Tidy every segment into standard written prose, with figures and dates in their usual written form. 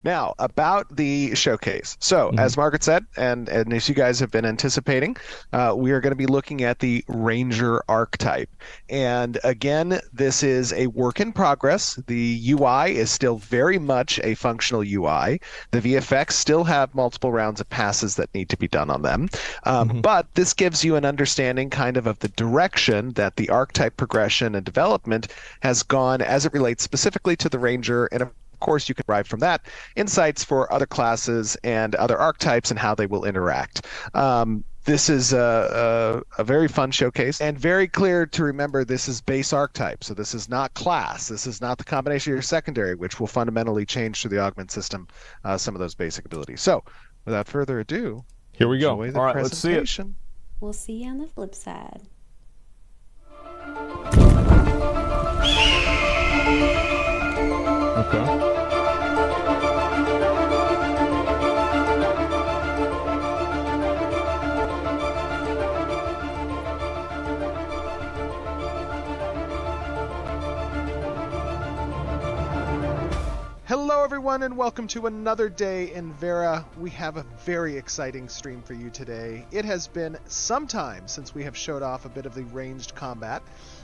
Now, about the showcase. So, Hmm. as Margaret said, and as you guys have been anticipating, we are going to be looking at the Ranger archetype. And again, this is a work in progress. The UI is still very much a functional UI. The VFX still have multiple rounds of passes that need to be done on them. Hmm. But this gives you an understanding kind of the direction that the archetype progression and development has gone as it relates specifically to the Ranger. And of course, you can derive from that insights for other classes and other archetypes and how they will interact. This is a very fun showcase and very clear to remember this is base archetype. So this is not class. This is not the combination of your secondary, which will fundamentally change through the augment system some of those basic abilities. So without further ado, Here we go. enjoy the All right, let's see it. presentation. We'll see you on the flip side. Okay. Hello, everyone, and welcome to another day in Vera. We have a very exciting stream for you today. It has been some time since we have showed off a bit of the ranged combat,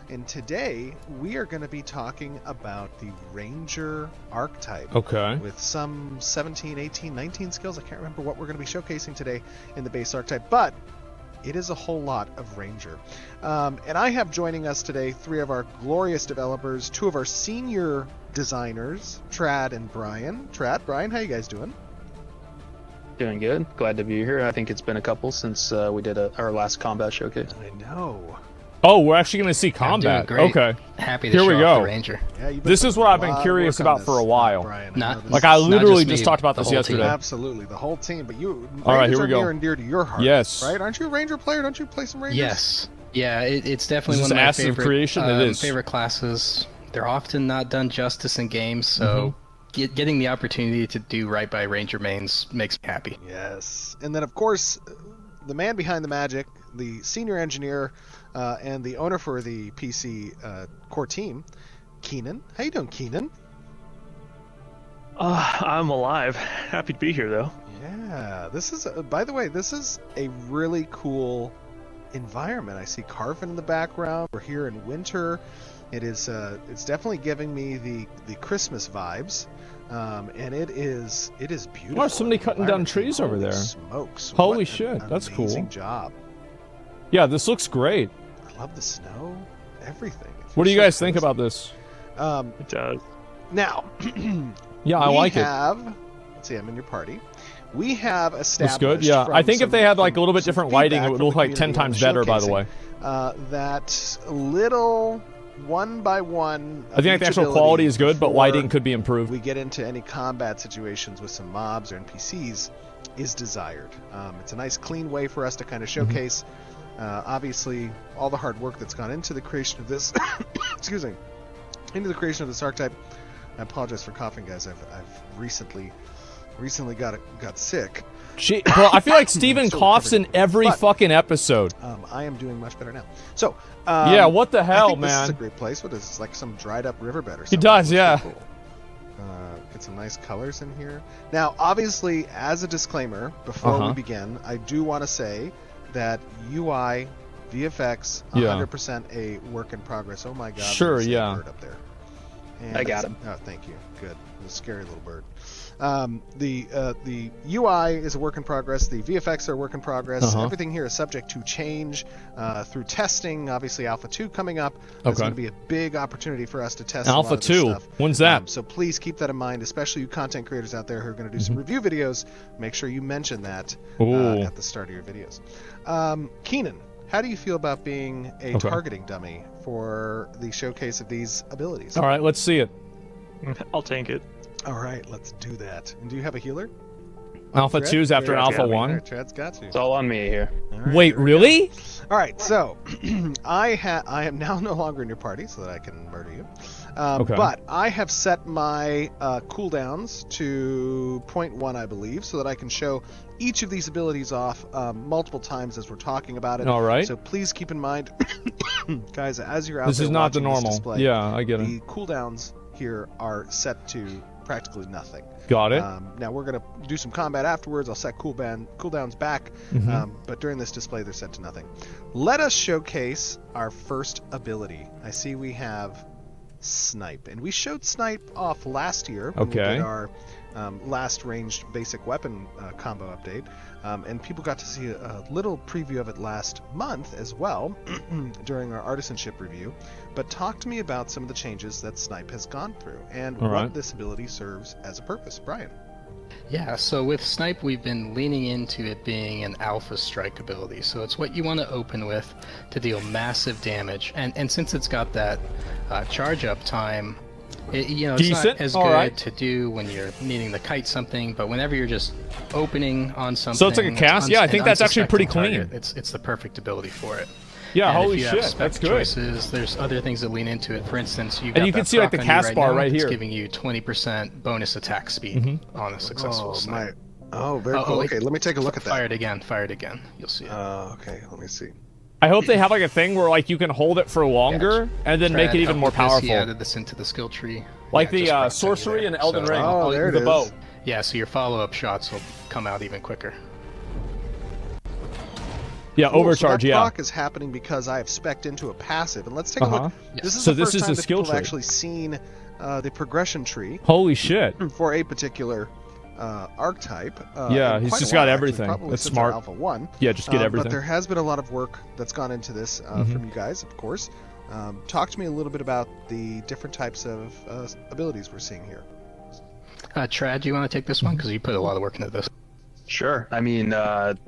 and today we are going to be talking about the Ranger archetype. Okay. With some 17, 18, 19 skills. I can't remember what we're going to be showcasing today in the base archetype, but it is a whole lot of Ranger. And I have joining us today three of our glorious developers, two of our senior designers, Trad and Brian. Trad, Brian, how you guys doing? Doing good. Glad to be here. I think it's been a couple since we did our last combat showcase. I know. Oh, we're actually going to see I'm doing combat. great. Okay. Happy to Here show we off go. the Ranger. Yeah, you've been This is putting what a I've been lot of curious work on about for a this, while. Brian. Not- I know this Like, is- I Not literally just just me, talked about the this whole yesterday. team. Absolutely, the whole team. But you, All right, Rangers here we are go. near and dear to your heart. Yes. Right? Aren't you a Ranger player? Don't you play some Rangers? Yes. Yeah, it's definitely Is one this of my Ashes of favorite, Creation? It is. favorite classes. They're often not done justice in games, so getting the opportunity to do right by Ranger mains makes me happy. Yes. And then, of course, the man behind the magic, the senior engineer, and the owner for the PC core team, Keenan. How you doing, Keenan? I'm alive. Happy to be here, though. Yeah. This is, by the way, this is a really cool environment. I see Carvin in the background. We're here in winter. It is, it's definitely giving me the Christmas vibes. And it is beautiful. Oh, somebody The cutting down environment, trees over holy there. Smokes! Holy What an shit, that's cool. Amazing job. Yeah, this looks great. I love the snow. Everything. It What do feels you so guys think cozy. about this? It does. Now, Yeah, I like we it. have. Let's see. I'm in your party. We have established. Looks good. Yeah, from I think if some- they had like a from little bit some different lighting, feedback it would from look the like 10 community on times the better, by the showcasing, way. that little one by one. I think like, the actual quality is good, but lighting could be improved. We get into any combat situations with some mobs or NPCs is desired. It's a nice, clean way for us to kind of showcase. Obviously, all the hard work that's gone into the creation of this. Excuse me. Into the creation of this archetype. I apologize for coughing, guys. I've recently got sick. Gee, bro, I feel like Steven So coughs in recovered. every But- fucking episode. I am doing much better now. So, Yeah, what the I hell, think This is a man? great place. What is this? Like some dried up riverbed or He something. does, Looks so yeah. cool. Get some nice colors in here. Now, obviously, as a disclaimer, before we begin, I do want to say that UI, VFX, Yeah. 100% a work in progress. Oh my God! Sure, there's a yeah. bird up there. And I got him. Oh, thank you. Good. It was a scary little bird. The UI is a work in progress. The VFX are a work in progress. Everything here is subject to change through testing. Obviously, Alpha 2 coming up. That's Okay. going to be a big opportunity for us to test a Alpha lot of this 2. stuff. When's that? So please keep that in mind, especially you content creators out there who are going to do some review videos. Make sure you mention that Ooh. at the start of your videos. Keenan, how do you feel about being a Okay. targeting dummy for the showcase of these abilities? All right, let's see it. I'll tank it. All right, let's do that. And do you have a healer? Alpha Trad? 2's after Trad, Alpha got me. 1. All right, Trad's got you. It's all on me here. All right, Wait, here we really? go. All right, so I am now no longer in your party, so that I can murder you. Okay. But I have set my cooldowns to 0.1, I believe, so that I can show each of these abilities off multiple times as we're talking about it. All right. So please keep in mind, guys, as you're out This there is not the watching this normal. display, Yeah, I get it. the cooldowns here are set to practically nothing. Got it. Now we're going to do some combat afterwards. I'll set cooldowns back, but during this display they're set to nothing. Let us showcase our first ability. I see we have Snipe, and we showed Snipe off last year when we did our last ranged basic weapon combo update, and people got to see a little preview of it last month as well during our artisanship review. But talk to me about some of the changes that Snipe has gone through and what this ability serves as a purpose. Brian. Yeah, so with Snipe, we've been leaning into it being an alpha strike ability. So it's what you want to open with to deal massive damage. And since it's got that charge up time, it's not as good to do when you're needing to kite something, but whenever you're just opening on something. So it's like a cast? Yeah, I think that's actually pretty clean. It's the perfect ability for it. Yeah, and holy if you shit, have that's good. Choices, there's other things that lean into it. For instance, you can see like the cast bar right here. It's giving you 20% bonus attack speed on a successful snipe. Very cool. Okay, let me take a look at that. Fire it again. You'll see it. Okay, let me see. I hope they have like a thing where like you can hold it for longer and then make it even more powerful. He added this into the skill tree. Like the sorcery and Elden Ring. Oh, there it is. Bow. Yeah, so your follow-up shots will come out even quicker. Yeah, cool. overcharge. So that proc is happening because I have spec'd into a passive, and let's take a look. Yes. This is so the this first is time the that skill people have tree. actually seen the progression tree. Holy shit! For a particular archetype. Yeah, he's just got everything. Probably That's since smart. Alpha 1. Yeah, just get everything. But there has been a lot of work that's gone into this from you guys, of course. Talk to me a little bit about the different types of abilities we're seeing here. Trad, do you want to take this one? Because you put a lot of work into this. Sure. I mean,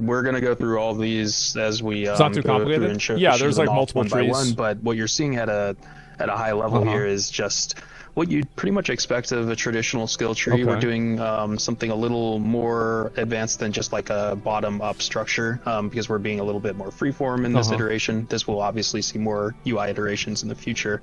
we're gonna go through all these as we it's not too complicated. There's like multiple trees. One, but what you're seeing at a high level here is just what you'd pretty much expect of a traditional skill tree. We're doing something a little more advanced than just like a bottom-up structure because we're being a little bit more freeform in this iteration. This will obviously see more UI iterations in the future,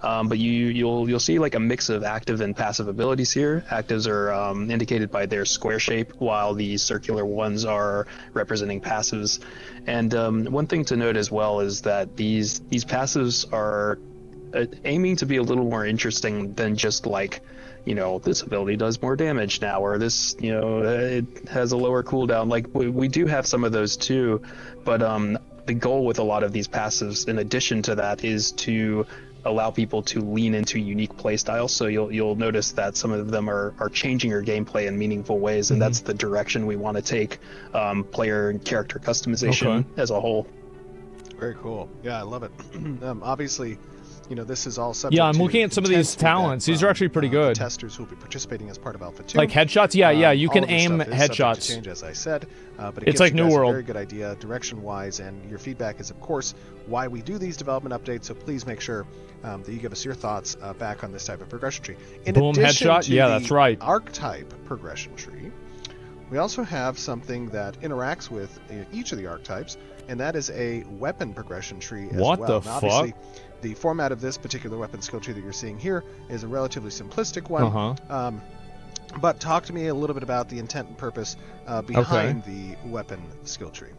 but you'll see like a mix of active and passive abilities here. Actives are indicated by their square shape, while the circular ones are representing passives. And one thing to note as well is that these passives are aiming to be a little more interesting than just like, this ability does more damage now, or this, it has a lower cooldown. Like we do have some of those too, but the goal with a lot of these passives, in addition to that, is to allow people to lean into unique playstyles. So you'll notice that some of them are changing your gameplay in meaningful ways, and that's the direction we want to take player and character customization as a whole. Very cool. Yeah, I love it. Obviously, this is all subject Yeah, I'm to looking at some of these talents. These are actually pretty good. Testers who will be participating as part of Alpha 2. Like headshots? Yeah, you can all of this aim stuff is subject to headshots. change, as I said, but it It's gives like you New guys World. a very good idea direction-wise, and your feedback is, of course, why we do these development updates, so please make sure that you give us your thoughts back on this type of progression tree. In Boom, addition headshot? to Yeah, the that's right. archetype progression tree, we also have something that interacts with each of the archetypes, and that is a weapon progression tree as well. What the now, obviously, fuck? the format of this particular weapon skill tree that you're seeing here is a relatively simplistic one. But talk to me a little bit about the intent and purpose behind the weapon skill tree.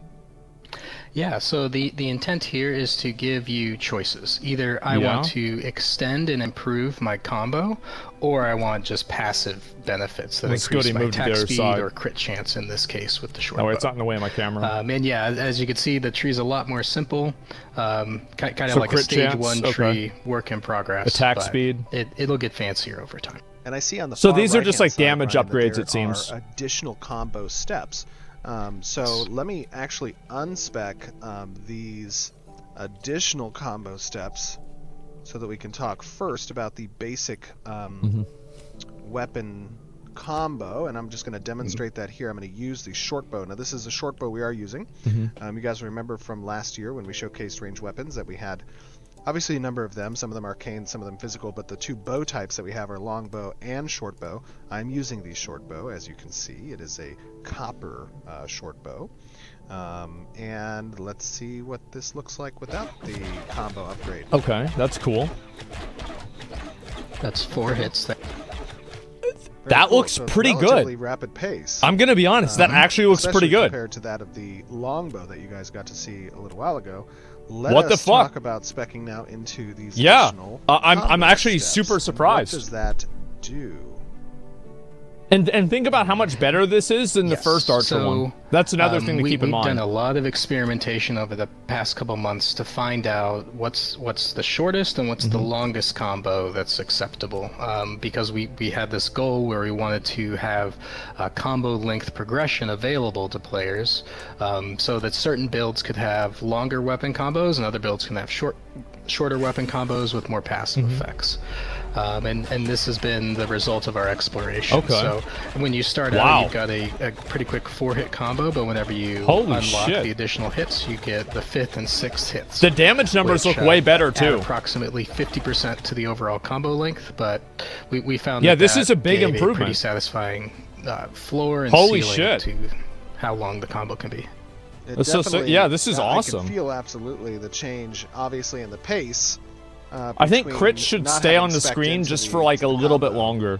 Yeah, so the intent here is to give you choices. Either I want to extend and improve my combo, or I want just passive benefets that increase my attack speed or crit chance in this case with the short bow. It's not in the way of my camera. And yeah, as you can see, the tree's a lot more simple. Kind of like a stage 1 tree, work in progress. Attack speed. It'll get fancier over time. And I see on the so far these are just like right-hand damage side, Brian, upgrades, it seems. are additional combo steps. So let me actually unspec these additional combo steps so that we can talk first about the basic weapon combo, and I'm just going to demonstrate that here. I'm going to use the short bow. Now this is a short bow we are using. You guys remember from last year when we showcased ranged weapons that we had obviously a number of them, some of them arcane, some of them physical, but the two bow types that we have are longbow and short bow. I'm using the short bow, as you can see. It is a copper short bow. And let's see what this looks like without the combo upgrade. Okay, that's cool. That's 4 hits. That cool. looks so pretty relatively good. Rapid pace. I'm gonna be honest, that actually looks pretty good compared to that of the longbow that you guys got to see a little while ago. Let what us the fuck? talk about specking now into these yeah. additional I'm actually steps. super surprised. What does that do? And think about how much better this is than the Yes. first Archer So, one. That's another thing to keep in We've mind. done a lot of experimentation over the past couple months to find out what's the shortest and what's the longest combo that's acceptable. Because we had this goal where we wanted to have combo length progression available to players, so that certain builds could have longer weapon combos and other builds can have shorter weapon combos with more passive effects. And this has been the result of our exploration. Okay. So when you start out, you've got a pretty quick 4-hit combo, but whenever you unlock the additional hits, you get the 5th and 6th hits. The damage numbers look way better too. Approximately 50% to the overall combo length, but we found this is a big gave improvement. A pretty satisfying floor and Holy ceiling shit. to how long the combo can be. That's so sick. Yeah, this is awesome. I can feel absolutely the change, obviously, in the pace. I think between crits should not stay having on the spec'd screen into just the- for like a into the little bit combo, longer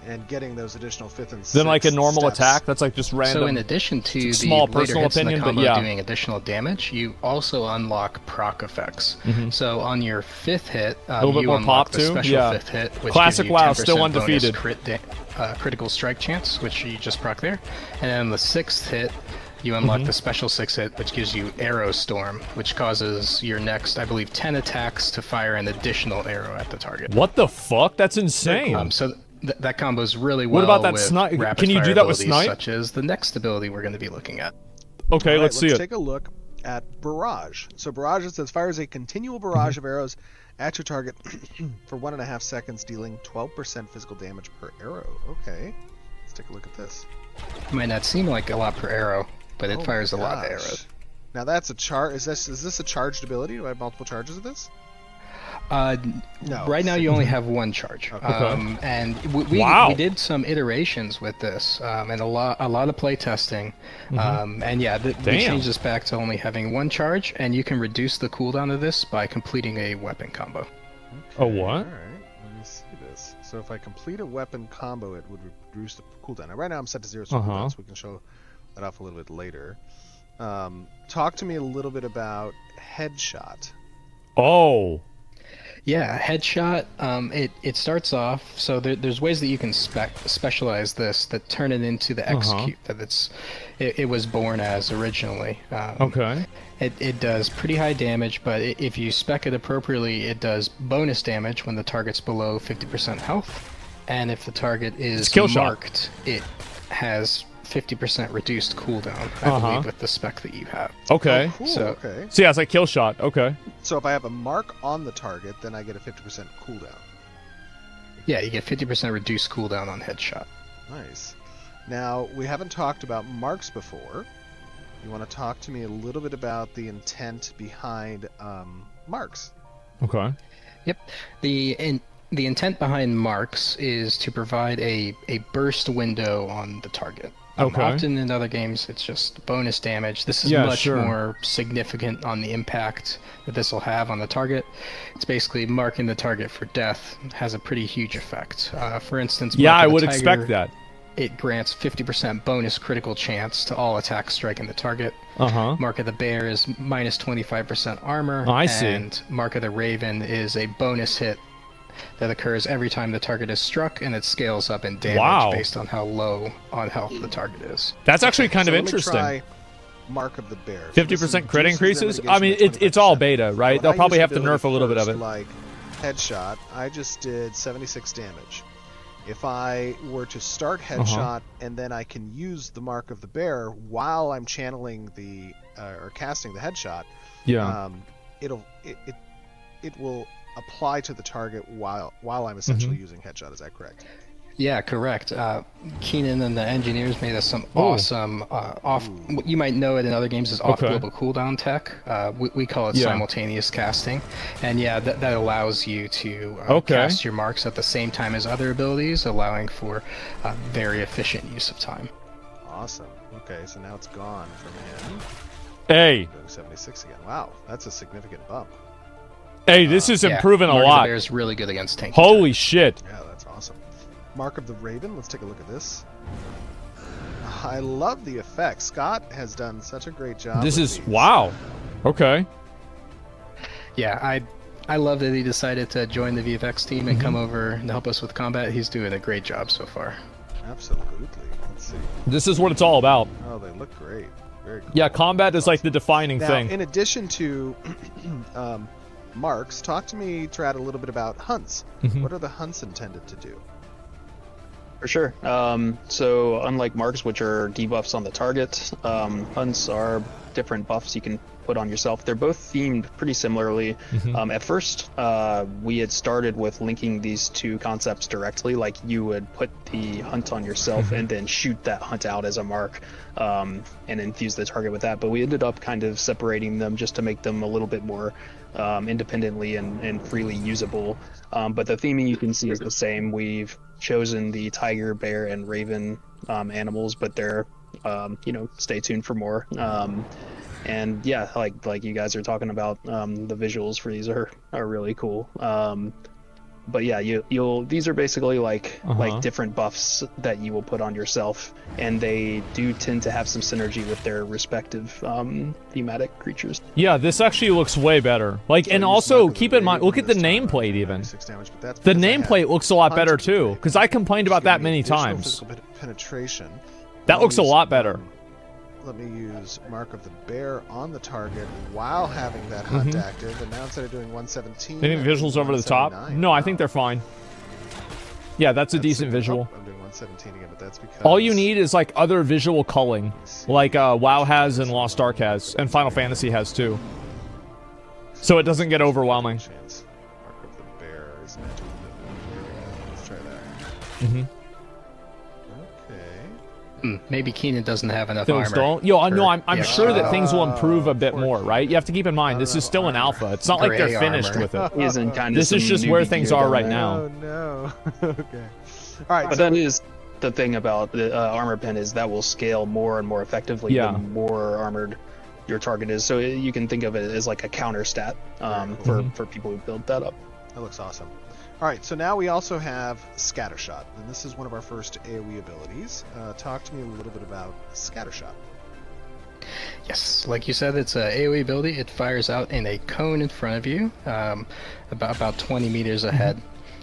and getting those additional 5th and 6th than like a normal steps. attack. That's like just random. So in addition to the small later personal hits in opinion, the but combo yeah. doing additional damage, you also unlock proc effects. So on your 5th hit, little bit you more unlock pop the too? special Yeah. 5th hit, which Classic gives you WoW, 10% still bonus undefeated. critical strike chance, which you just proc there. And then the 6th hit, you unlock the special 6th hit, which gives you Arrow Storm, which causes your next, I believe, 10 attacks to fire an additional arrow at the target. What the fuck? That's insane. So that combos really well What about that with snipe? rapid Can you fire do that with abilities, snipe? such as the next ability we're going to be looking at. Okay, All right, let's see it. take a look at Barrage. So Barrage says fires a continual barrage of arrows at your target for 1.5 seconds, dealing 12% physical damage per arrow. Okay, let's take a look at this. It might not seem like a lot per arrow, but it Oh fires a my lot of gosh. arrows. Now that's a charge. Is this a charged ability? Do I have multiple charges of this? No. Right now you only have one charge. Okay. And we did some iterations with this, and a lot of play testing. And yeah, we changed this back to only having one charge, and you can reduce the cooldown of this by completing a weapon combo. Oh, what? All right, let me see this. So if I complete a weapon combo, it would reduce the cooldown. Now, right now I'm set to 0 cooldown, so we can show that off a little bit later. Talk to me a little bit about Headshot. Oh. Yeah, headshot. It starts off. So there's ways that you can specialize this that turn it into the execute that it was born as originally. Okay. It does pretty high damage, but if you spec it appropriately, it does bonus damage when the target's below 50% health, and if the target is kill shot. marked, it has 50% reduced cooldown. I believe with the spec that you have. Okay. Oh, cool. So- Okay. So yeah, it's like kill shot. Okay. So if I have a mark on the target, then I get a 50% cooldown. Yeah, you get 50% reduced cooldown on headshot. Nice. Now, we haven't talked about marks before. You want to talk to me a little bit about the intent behind marks? Okay. Yep. The intent behind marks is to provide a burst window on the target. Often in other games, it's just bonus damage. This is much more significant on the impact that this will have on the target. It's basically marking the target for death has a pretty huge effect. For instance, yeah, Mark I of the would Tiger, expect that. It grants 50% bonus critical chance to all attacks striking the target. Mark of the Bear is minus 25% armor. I see. And Mark of the Raven is a bonus hit that occurs every time the target is struck, and it scales up in damage based on how low on health the target is. That's actually kind of let me interesting. try Mark of the Bear. 50% crit increases? I mean, it's all beta, right? They'll probably have to nerf a little bit of it. Like Headshot, I just did 76 damage. If I were to start Headshot and then I can use the Mark of the Bear while I'm channeling the or casting the Headshot, it will apply to the target while I'm essentially using Headshot. Is that correct? Yeah, correct. Keenan and the engineers made us some awesome you might know it in other games as off-global cooldown tech. We call it simultaneous casting. And yeah, that allows you to cast your marks at the same time as other abilities, allowing for very efficient use of time. Awesome. Okay, so now it's gone from him. Hey. Go to 76 again. Wow, that's a significant bump. Hey, this is improving a Mark lot. of the Bear is really good against tank. Holy shit. Yeah, that's awesome. Mark of the Raven, let's take a look at this. I love the effects. Scott has done such a great job. This with is these. wow. Okay. Yeah, I love that he decided to join the VFX team and come over and help us with combat. He's doing a great job so far. Absolutely. Let's see. This is what it's all about. Oh, they look great. Very cool. Yeah, combat is like the defining Now, thing. in addition to marks, talk to me, Trad, a little bit about hunts. What are the hunts intended to do? For sure. So unlike marks, which are debuffs on the target, hunts are different buffs you can put on yourself. They're both themed pretty similarly. At first, we had started with linking these two concepts directly, like you would put the hunt on yourself and then shoot that hunt out as a mark, and infuse the target with that. But we ended up kind of separating them just to make them a little bit more independently and freely usable. But the theming you can see is the same. We've chosen the tiger, bear, and raven animals, but they're stay tuned for more. And yeah, like you guys are talking about, the visuals for these are really cool. But yeah, these are basically like different buffs that you will put on yourself, and they do tend to have some synergy with their respective thematic creatures. Yeah, this actually looks way better. Like, and also keep in mind, look at the nameplate even. The nameplate looks a lot better too, because I complained about that many times. Penetration. That looks a lot better. Let me use Mark of the Bear on the target while having that hunt active, and now instead of doing 117... They think visuals over the top? No, I think they're fine. Yeah, that's a decent visual. I'm doing 117 again, but that's because... All you need is like other visual culling, like WoW has and Lost Ark has, and Final Fantasy has too. So it doesn't get overwhelming. Mark of the Bear is meant to... Let's try that. Okay. Maybe Keenan doesn't have enough Things armor. don't. Yo, no, I'm sure that things will improve a bit more, right? You have to keep in mind, this is still an alpha. It's not like they're finished with it. This is just where things are right now. Oh, no. Okay. All right. But that is the thing about the armor pen, is that will scale more and more effectively the more armored your target is. So you can think of it as like a counter stat for people who build that up. That looks awesome. All right, so now we also have Scattershot, and this is one of our first AoE abilities. Talk to me a little bit about Scattershot. Yes, like you said, it's a AoE ability. It fires out in a cone in front of you, about 20 meters ahead.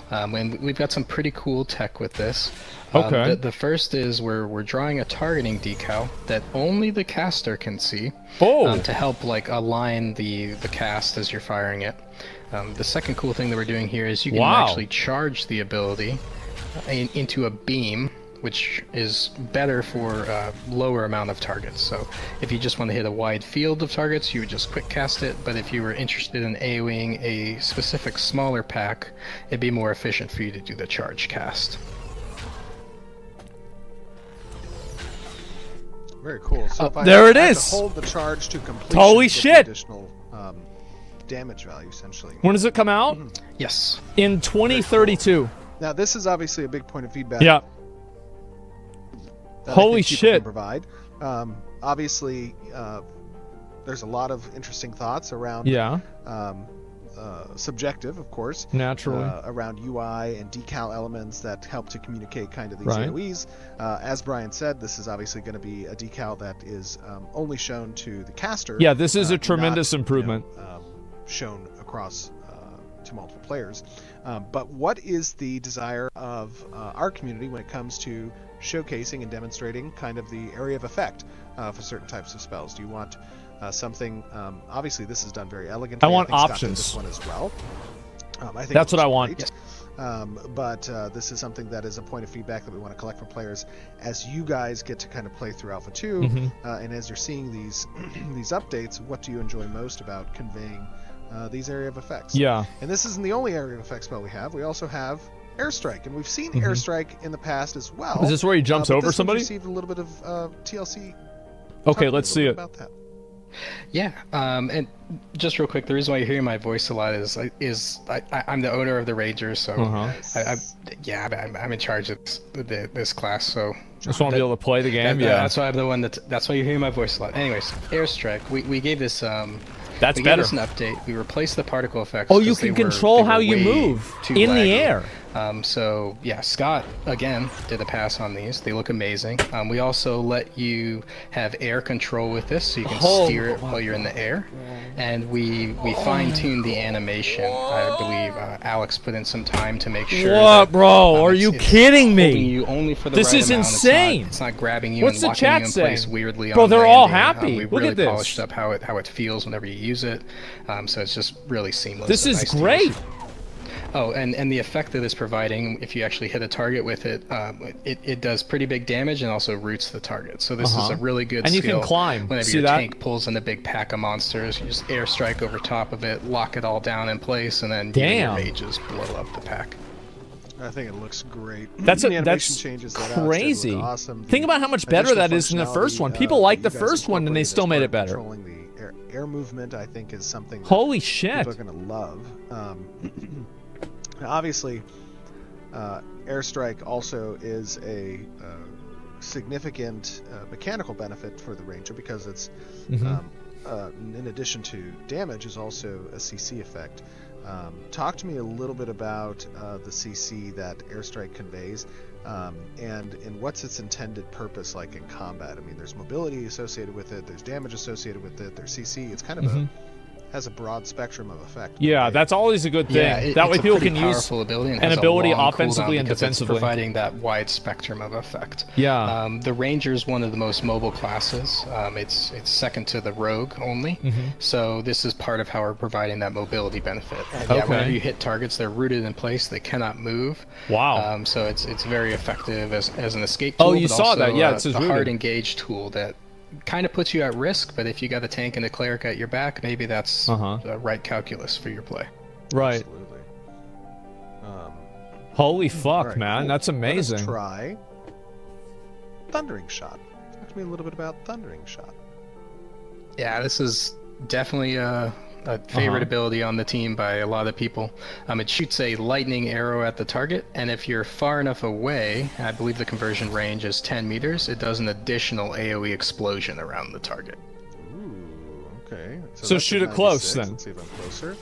And we've got some pretty cool tech with this. Okay. The first is we're drawing a targeting decal that only the caster can see. To help like align the cast as you're firing it. The second cool thing that we're doing here is you can actually charge the ability into a beam, which is better for lower amount of targets. So if you just want to hit a wide field of targets, you would just quick cast it. But if you were interested in AoEing a specific smaller pack, it'd be more efficient for you to do the charge cast. Very cool. So if there it I is. to hold the charge to completion, Holy get shit. the additional damage value, essentially. When does it come out? Yes. In 2032. Now, this is obviously a big point of feedback. Yeah. That Holy I think people shit. can provide. Obviously, there's a lot of interesting thoughts around subjective, of course, naturally, around UI and decal elements that help to communicate kind of these AoEs. As Brian said, this is obviously going to be a decal that is only shown to the caster. Yeah, this is a tremendous improvement. Shown across to multiple players. But what is the desire of our community when it comes to showcasing and demonstrating kind of the area of effect for certain types of spells? Do you want something? Obviously, this is done very elegantly. I want think Scott did options. this one as well. I think that's what I want. But this is something that is a point of feedback that we want to collect from players as you guys get to kind of play through Alpha 2, and as you're seeing these these updates. What do you enjoy most about conveying these area of effects? Yeah. And this isn't the only area of effect spell we have. We also have Airstrike, and we've seen Airstrike in the past as well. Is this where he jumps over somebody? Received a little bit of TLC. Okay, let's see it. About that. Yeah, and just real quick, the reason why you're hearing my voice a lot is I'm the owner of the Rangers, so I'm in charge of this class. So just want to be able to play the game. That's why I'm the one that's why you're hearing my voice a lot. Anyways, Airstrike, we gave this that's we better. gave this an update. We replaced the particle effects. Oh, you can control how you move in the air. So yeah, Scott again did a pass on these. They look amazing. We also let you have air control with this, so you can steer it while you're in the air. And we fine-tuned the animation. I believe Alex put in some time to make sure. What, that, bro? Are you kidding me? You only for the This right is amount. insane. It's not grabbing you What's and the locking chat you in place saying? weirdly. Bro, on they're all landing. happy. We've Look really at this. polished up how it feels whenever you use it. So it's just really seamless. This and is nice to great. use. Oh, and the effect that it's providing, if you actually hit a target with it, it does pretty big damage and also roots the target. So this is a really good And you skill. can climb. Whenever See your that? tank pulls in a big pack of monsters, you just airstrike over top of it, lock it all down in place, and then you and your mages blow up the pack. I think it looks great. That's The animation that's changes that crazy. look awesome. Think about how much better that is than the first one. People like the first one, and they still made it better. Controlling the air movement, I think, is something that Holy shit! people are going to love. Obviously, airstrike also is a significant mechanical benefit for the ranger because it's, in addition to damage, is also a CC effect. Talk to me a little bit about the CC that airstrike conveys, and what's its intended purpose like in combat. I mean, there's mobility associated with it, there's damage associated with it, there's CC. It's kind of has a broad spectrum of effect. Yeah, that's always a good thing. Yeah, that way people can use powerful ability and an has ability a long offensively cooldown and because defensively. It's providing that wide spectrum of effect. Yeah. The ranger is one of the most mobile classes. It's second to the rogue only. So this is part of how we're providing that mobility benefit. And yeah, whenever you hit targets, they're rooted in place. They cannot move. Wow. So it's very effective as an escape tool. Oh, you but saw also that? Yeah, it says a rooted. hard engage tool that kind of puts you at risk, but if you got a tank and a cleric at your back, maybe that's the right calculus for your play. Right. Absolutely. Holy fuck, right, man. cool. That's amazing. Let's try Thundering Shot. Talk to me a little bit about Thundering Shot. Yeah, this is definitely a favorite ability on the team by a lot of people. It shoots a lightning arrow at the target, and if you're far enough away, I believe the conversion range is 10 meters, it does an additional AoE explosion around the target. Ooh, okay. So that's shoot a it close, 96. then. Let's see if I'm closer.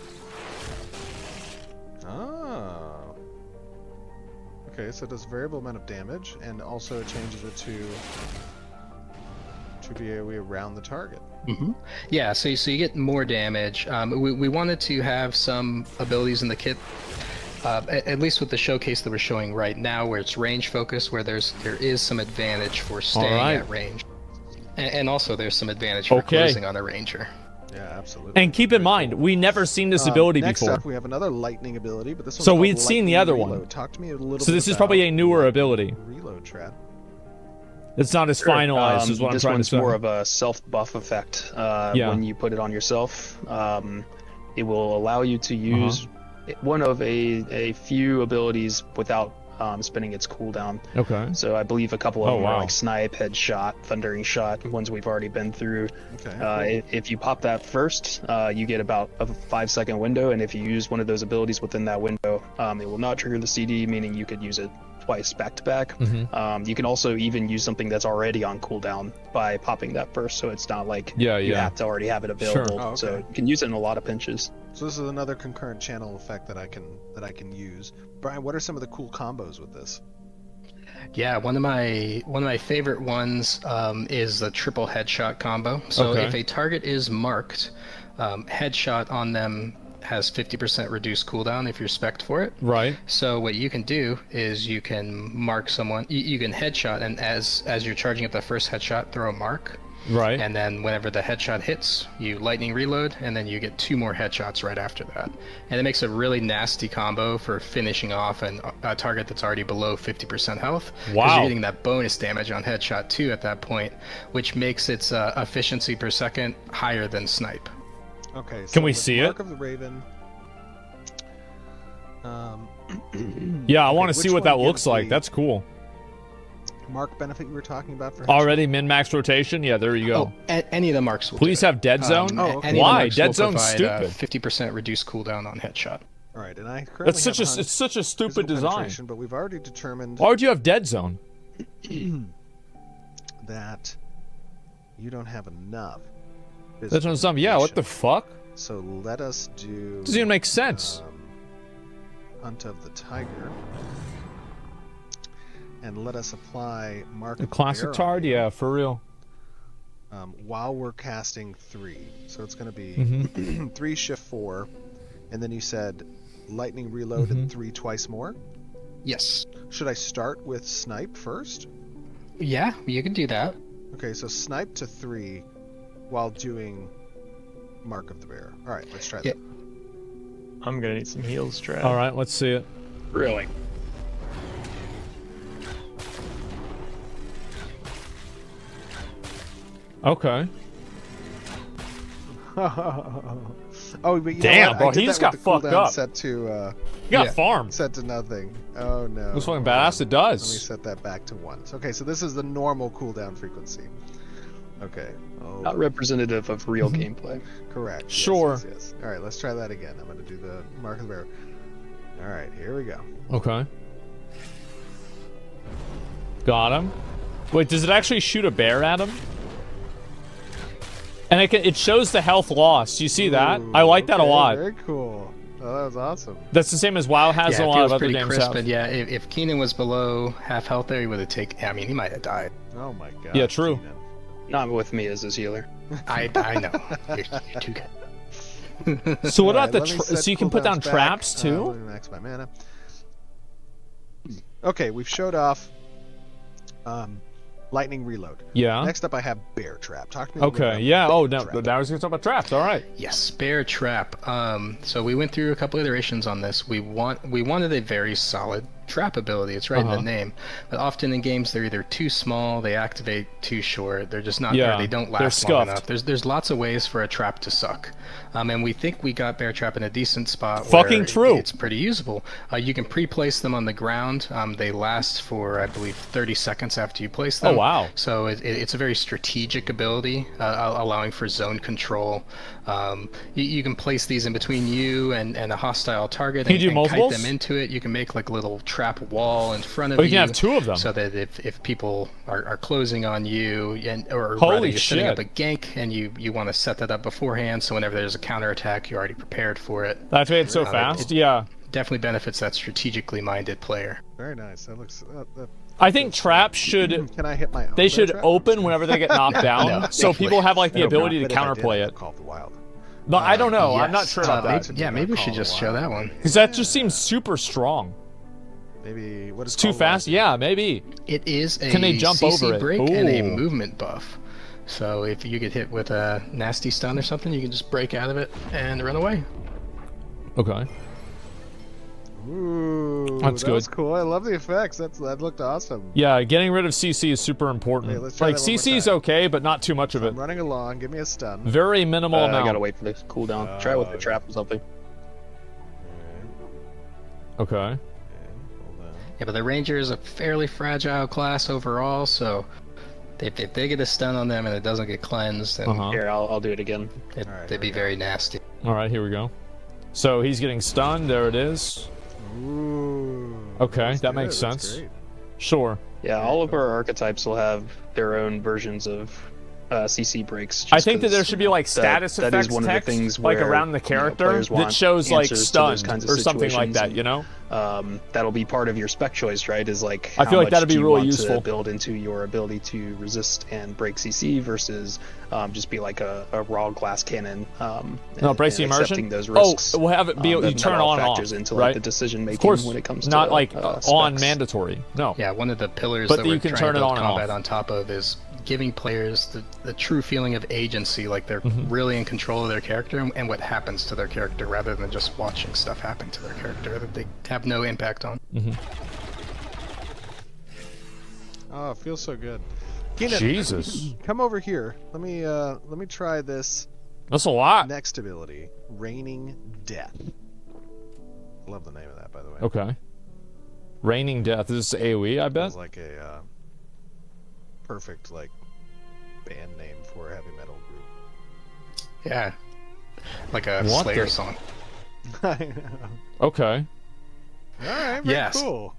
Oh. Okay, so it does variable amount of damage, and also it changes it to be AoE around the target. Yeah, so you get more damage. We wanted to have some abilities in the kit, at least with the showcase that we're showing right now, where it's range focused, where there is some advantage for staying at range, and also there's some advantage for closing on a ranger. Yeah, absolutely. And keep in mind, we never seen this ability next before. Up, we have another lightning ability, but this one's So called we'd seen the other Reload. one. Talk to me a little bit So this is about probably a newer ability. Reload, Trad. It's not as finalized, is what I'm this trying to one's say. more of a self-buff effect. When you put it on yourself, it will allow you to use one of a few abilities without spending its cooldown. Okay. So I believe a couple of them are like Snipe, Headshot, Thundering Shot, ones we've already been through. Okay. If you pop that first, you get about a 5-second window, and if you use one of those abilities within that window, it will not trigger the CD, meaning you could use it twice back to back. You can also even use something that's already on cooldown by popping that first, so it's not like you have to already have it available. Sure. Oh, okay. So you can use it in a lot of pinches. So this is another concurrent channel effect that I can use. Brian, what are some of the cool combos with this? Yeah, one of my favorite ones is the triple headshot combo. So if a target is marked, headshot on them has 50% reduced cooldown if you're spec'd for it. Right. So what you can do is you can mark someone, you can headshot, and as you're charging up the first headshot, throw a mark. Right. And then whenever the headshot hits, you lightning reload, and then you get 2 more headshots right after that. And it makes a really nasty combo for finishing off a target that's already below 50% health. Wow. Because you're getting that bonus damage on headshot too at that point, which makes its efficiency per second higher than Snipe. Okay. So Can we with see Mark it? of the Raven. Yeah, I want to see which what that one looks gives like. the- That's cool. Mark benefit you were talking about for Already min-max rotation? Yeah, there you go. Any of the marks will Please do it. have Dead Zone? Oh, okay. Any of the Why? marks Dead will Zone's provide, stupid. 50% reduced cooldown on headshot. All right, and I currently That's such have a it's such a stupid physical design. penetration, but we've already determined Why would you have Dead Zone? that you don't have enough. That's what I'm Yeah, what the fuck? So let us do. Doesn't even make sense. Hunt of the Tiger. And let us apply Mark The of the classic Bear tard, on you, yeah, for real. while we're casting 3. So it's going to be Mm-hmm. 3 shift 4, and then you said lightning reload Mm-hmm. and 3 twice more. Yes. Should I start with snipe first? Yeah, you can do that. Okay, so snipe to 3 while doing Mark of the Bear. All right, let's try Yeah. that. I'm gonna need some heals, Trav. All right, let's see it. Really? Okay. Oh, but you Damn, know what? bro, I did he that just with got the fucked cooldown up. Set to You got Yeah. farmed. set to nothing. Oh no. Looks fucking Hold on. badass. It Let me does. set that back to 1. Okay, so this is the normal cooldown frequency. Okay. Oh, Not representative of real gameplay. correct. Yes, Sure. Yes, yes. All right, let's try that again. I'm going to do the Mark of the Bear. All right, here we go. Okay. Got him. Wait, does it actually shoot a bear at him? And it shows the health loss. You see that? Ooh, I like that a okay, lot. Very cool. Oh, that was awesome. That's the same as WoW has Yeah, a it lot feels of other pretty games crisp, have. and yeah, if Keenan was below half health there, he would have taken. I mean, he might have died. Oh my god. Yeah, true. Keenan. Not with me as his healer. I know. You're too good. So what All about right, the let me set so you can put cooldowns down back. traps too? Let me max my mana. Okay, we've showed off lightning reload. Yeah. Next up, I have bear trap. Talk to me. A little bit Okay. about Yeah. Oh, bear now trap. I was gonna talk about traps. All right. Yes, bear trap. So we went through a couple iterations on this. We wanted a very solid trap ability. It's right in the name. But often in games they're either too small, they activate too short, they're just not Yeah, or they don't they're last long scuffed. enough. There's lots of ways for a trap to suck. And we think we got bear trap in a decent spot. Fucking where true. It's pretty usable. You can pre-place them on the ground. They last for I believe 30 seconds after you place them. Oh, wow. So it's a very strategic ability, allowing for zone control. You can place these in between you and a hostile target Can you do and kite multiples? them into it. You can make like a little trap wall in front of Oh, you. you can have 2 of them. So that if people are closing on you, or Holy rather you're setting up a shit. gank and you want to set that up beforehand, so whenever there's a counterattack, you're already prepared for it. That's made it so fast. Yeah. Definitely benefits that strategically minded player. Very nice. That looks. I think traps should. Can I hit my own They bear should trap? open whenever they get knocked down, No, so people have like the ability to But if I did, counterplay I'd it. Call of the Wild. But I don't know. I'm not Yes. sure about that. Maybe we should just show that one. Because that just seems super strong. Maybe what is It's too fast. Yeah, maybe. It is a Can they jump CC over it? break and a Ooh. movement buff. So if you get hit with a nasty stun or something, you can just break out of it and run away. Okay. Ooh, That's that was good. cool. I love the effects. That looked awesome. Yeah, getting rid of CC is super important. Okay, let's try Like that one more CC is time. okay, but not too much of it. I'm running along. Give me a stun. Very minimal I amount. gotta wait for this cooldown. Try it with the trap or something. Okay. Hold on. Yeah, but the ranger is a fairly fragile class overall, so if they get a stun on them and it doesn't get cleansed, then Here, I'll do it again. All right, they'd be very nasty. All right, here we go. So he's getting stunned. There it is. Ooh. Okay, that's that good, makes that's sense. great. Sure. Yeah, all of our archetypes will have their own versions of CC breaks. I just think that 'cause there should be like status that effects is one text, of the things like where, around the you know, character players that want shows like answers to those stunned kinds of or something like situations, that. You know. that'll be part of your spec choice, right? Is like I how feel like much that'd be do you really want useful. to build into your ability to resist and break CC versus just be like a raw glass cannon. No, brace the and immersion. accepting those risks. Oh, we'll have it be you that turn it all on and off, factors into right? like the decision making Of course, when it comes not to like on specs. mandatory. No. Yeah, one of the pillars But that you we're can trying turn to it build on and combat off. on top of is giving players the true feeling of agency, like they're really in control of their character and what happens to their character, rather than just watching stuff happen to their character that they have no impact on. Oh, it feels so good. Keenan, Jesus, come over here. Let me try this that's a lot. next ability, Raining Death. Love the name of that, by the way. Okay. Raining Death. Is this AoE? I bet. It's like a perfect like band name for a heavy metal group. Yeah, like a What Slayer the- song. I know. Okay. All right, very Yes. cool.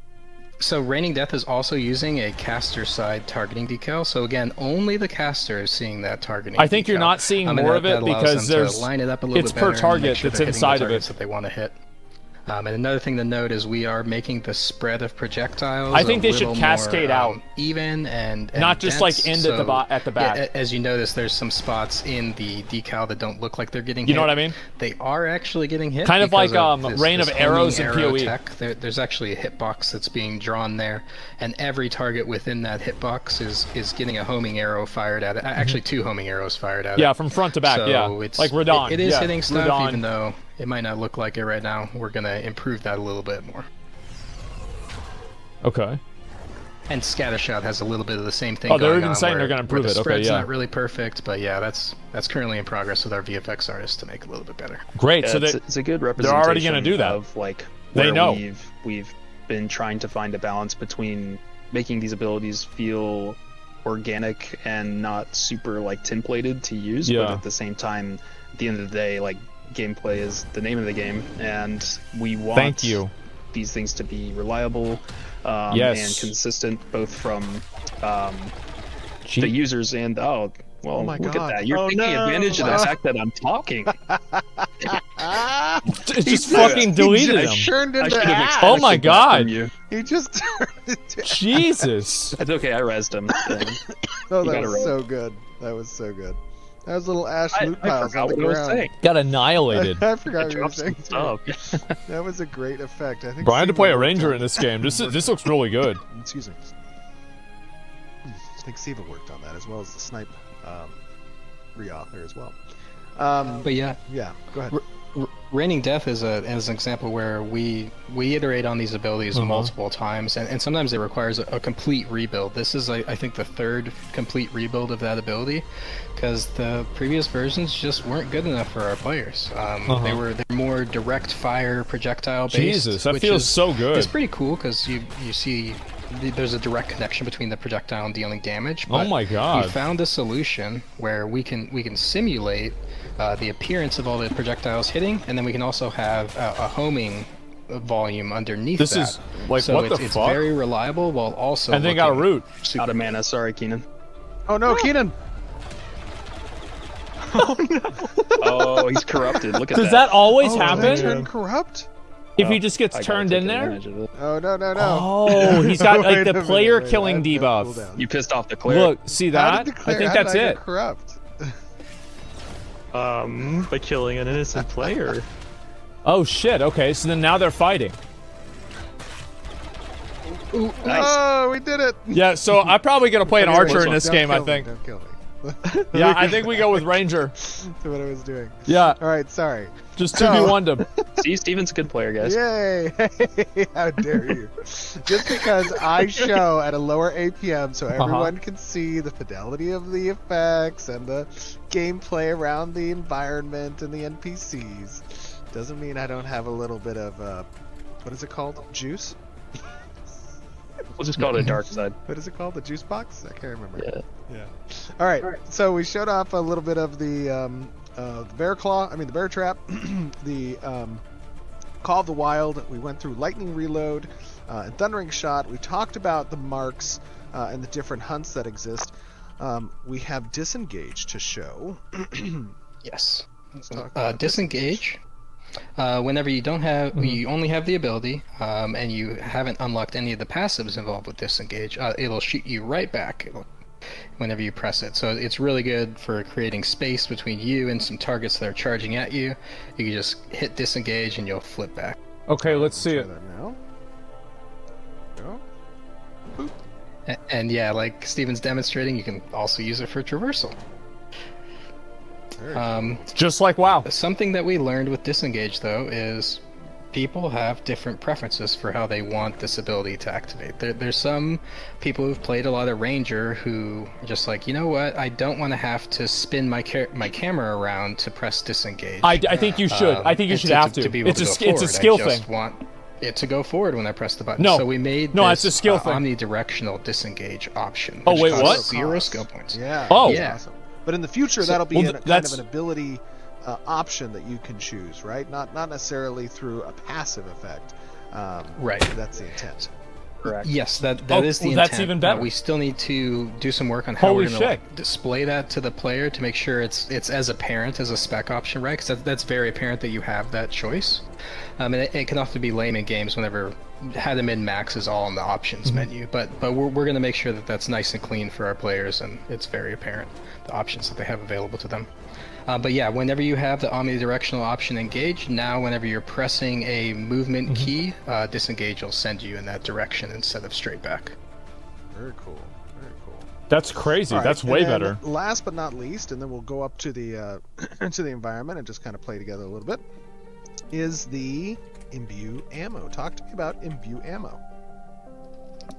So Raining Death is also using a caster side targeting decal. So again, only the caster is seeing that targeting. I think you're decal. not seeing And more that- of it that allows because them to there's line it up a little it's bit per better and make target sure that's they're hitting the inside of targets it. that they want to hit. And another thing to note is we are making the spread of projectiles. I think they should cascade out, even and not just like dense. end at the back. Yeah, as you notice, there's some spots in the decal that don't look like they're getting hit. You know what I mean? They are actually getting hit. Kind of like this, rain of arrows in arrow PoE. Tech. There's actually a hitbox that's being drawn there, and every target within that hitbox is getting a homing arrow fired at it. Actually, 2 homing arrows fired at it. Yeah, from front to back. So yeah, it's, like Radon. It is yeah. hitting stuff, Radon. even though it might not look like it right now. We're gonna improve that a little bit more. Okay. And Scattershot has a little bit of the same thing. Oh, they're going even on saying where, they're gonna improve where it. The Okay, spread's yeah. not really perfect, but yeah, that's currently in progress with our VFX artists to make it a little bit better. Great. Yeah, so it's a good representation. they're already gonna do that. Of like They where know. we've been trying to find a balance between making these abilities feel organic and not super like templated to use, Yeah. but at the same time, at the end of the day, like gameplay is the name of the game, and we want Thank you. these things to be reliable Yes. and consistent, both from Gee. the users and well, Oh my look God. at that! You're Oh taking no. advantage of the fact that I'm talking. It just fucking deleted He him. turned I into should have ash. Oh my expected that from God. you. He just turned into Jesus. That's okay. I rezzed him. Oh, You that gotta was roll. so good. That was so good. That was little ash I loot piles forgot on the what I was ground. saying. Got annihilated. I forgot what you were Dropped saying. some too. stuff. That was a great effect. I think. Bro, I had to Siva play a worked ranger on- in this game. This looks really good. Excuse me. I think Siva worked on that as well as the snipe re-author as well. But yeah, Yeah, go ahead. Raining Death is an example where we iterate on these abilities multiple times, and sometimes it requires a complete rebuild. This is, I think, the 3rd complete rebuild of that ability, because the previous versions just weren't good enough for our players. They're more direct fire projectile based. Jesus, that which feels is, so good. It's pretty cool because you see there's a direct connection between the projectile and dealing damage. Oh But my God. we found a solution where we can simulate the appearance of all the projectiles hitting, and then we can also have a homing volume underneath This that. is like So what it's, the it's fuck? very reliable while also And they got a looking root. super- Out of mana. Sorry, Keenan. Oh no, Keenan! Oh, he's corrupted. Look at Does that always Oh, did happen? that turn corrupt? If he just gets I gotta turned take in there? advantage of it. Oh no no no! Oh, he's got like Wait the a minute, player wait, killing I've got debuff. cooldown. You pissed off the cleric. Look, see How that? did the I clear- think how did that's I get it. corrupt? By killing an innocent player. Oh shit, okay, so then now they're fighting. Nice. Oh, we did it! Yeah, so I'm probably gonna play an Anyway, archer in this don't game, I kill me, think. Don't kill me. Yeah, I think we go with ranger. That's what I was doing. Yeah, All right, sorry. just 2v1 them. See, Steven's a good player, guys. Yay! How dare you? Just because I show at a lower APM so everyone can see the fidelity of the effects and the gameplay around the environment and the NPCs doesn't mean I don't have a little bit of, what is it called? Juice? We'll just call it a dark side. What is it called? The juice box? I can't remember. Yeah. Yeah. All right. So we showed off a little bit of the bear claw. I mean the bear trap. The Call of the Wild. We went through lightning reload and thundering shot. We talked about the marks and the different hunts that exist. We have disengage to show. Yes. talk about Disengage. Whenever you don't have, you only have the ability, and you haven't unlocked any of the passives involved with disengage, it'll shoot you right back whenever you press it. So it's really good for creating space between you and some targets that are charging at you. You can just hit disengage and you'll flip back. Okay, let's see Try it. that now. Go. And yeah, like Steven's demonstrating, you can also use it for traversal. Very Just like WoW. Something that we learned with disengage though is people have different preferences for how they want this ability to activate. There's some people who've played a lot of Ranger who are just like, you know what, I don't want to have to spin my camera around to press disengage. I think you should. I think you and should have to. be able It's to a go it's a forward. skill I just thing. want it to go forward when I press the button. No. So we made No, this it's a skill thing. omnidirectional disengage option. Oh, which wait, costs what? 0 skill points. Yeah. Oh. that's Yeah. Awesome. But in the future, So- that'll be well, kind of that's- an ability option that you can choose, right? Not necessarily through a passive effect. Right. That's the intent. Correct. Yes, that Oh, is the well, intent. that's even better. We still need to do some work on how Holy we're going to shit. display that to the player to make sure it's as apparent as a spec option, right? Because that's very apparent that you have that choice. And it can often be lame in games whenever how to min-max is all in the options menu. But we're going to make sure that that's nice and clean for our players, and it's very apparent, the options that they have available to them. But yeah, whenever you have the omnidirectional option engaged, now whenever you're pressing a movement key, disengage will send you in that direction instead of straight back. Very cool. Very cool. That's crazy. Right, that's way better. Last but not least, and then we'll go up to the to the environment and just kind of play together a little bit, is the imbue ammo. Talk to me about imbue ammo.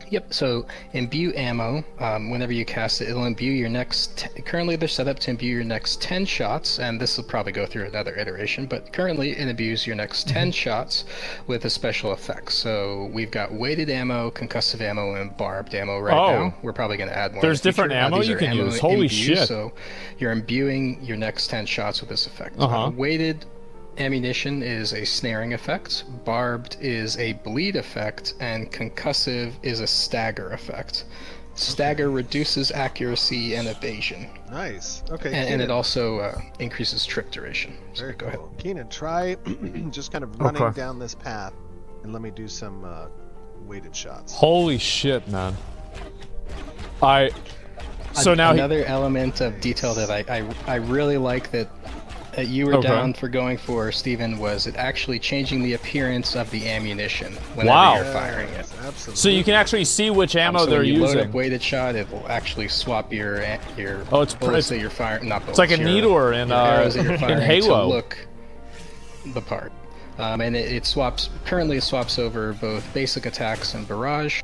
Yep, so imbue ammo, whenever you cast it, it'll imbue your next... Currently they're set up to imbue your next 10 shots, and this will probably go through another iteration, but currently it imbues your next 10 shots with a special effect. So we've got weighted ammo, concussive ammo, and barbed ammo right now. We're probably going to add more. There's different ammo you can use. Holy shit. So you're imbuing your next 10 shots with this effect. Weighted ammunition is a snaring effect, barbed is a bleed effect, and concussive is a stagger effect. Stagger reduces accuracy and evasion. Nice. Okay. And it also increases trip duration. So Very go ahead. cool. Keenan, try just kind of running down this path, and let me do some weighted shots. Holy shit, man. So now another element of detail that I really like that you were down for going for, Steven, was it actually changing the appearance of the ammunition whenever you're firing it. Absolutely. So you can actually see which ammo so they're when you using. load up weighted shot, it will actually swap your it's bullets that you're firing. Not bullets, it's like a needler in arrows that you're firing in Halo. to look the part. And it swaps. Currently, it swaps over both basic attacks and barrage.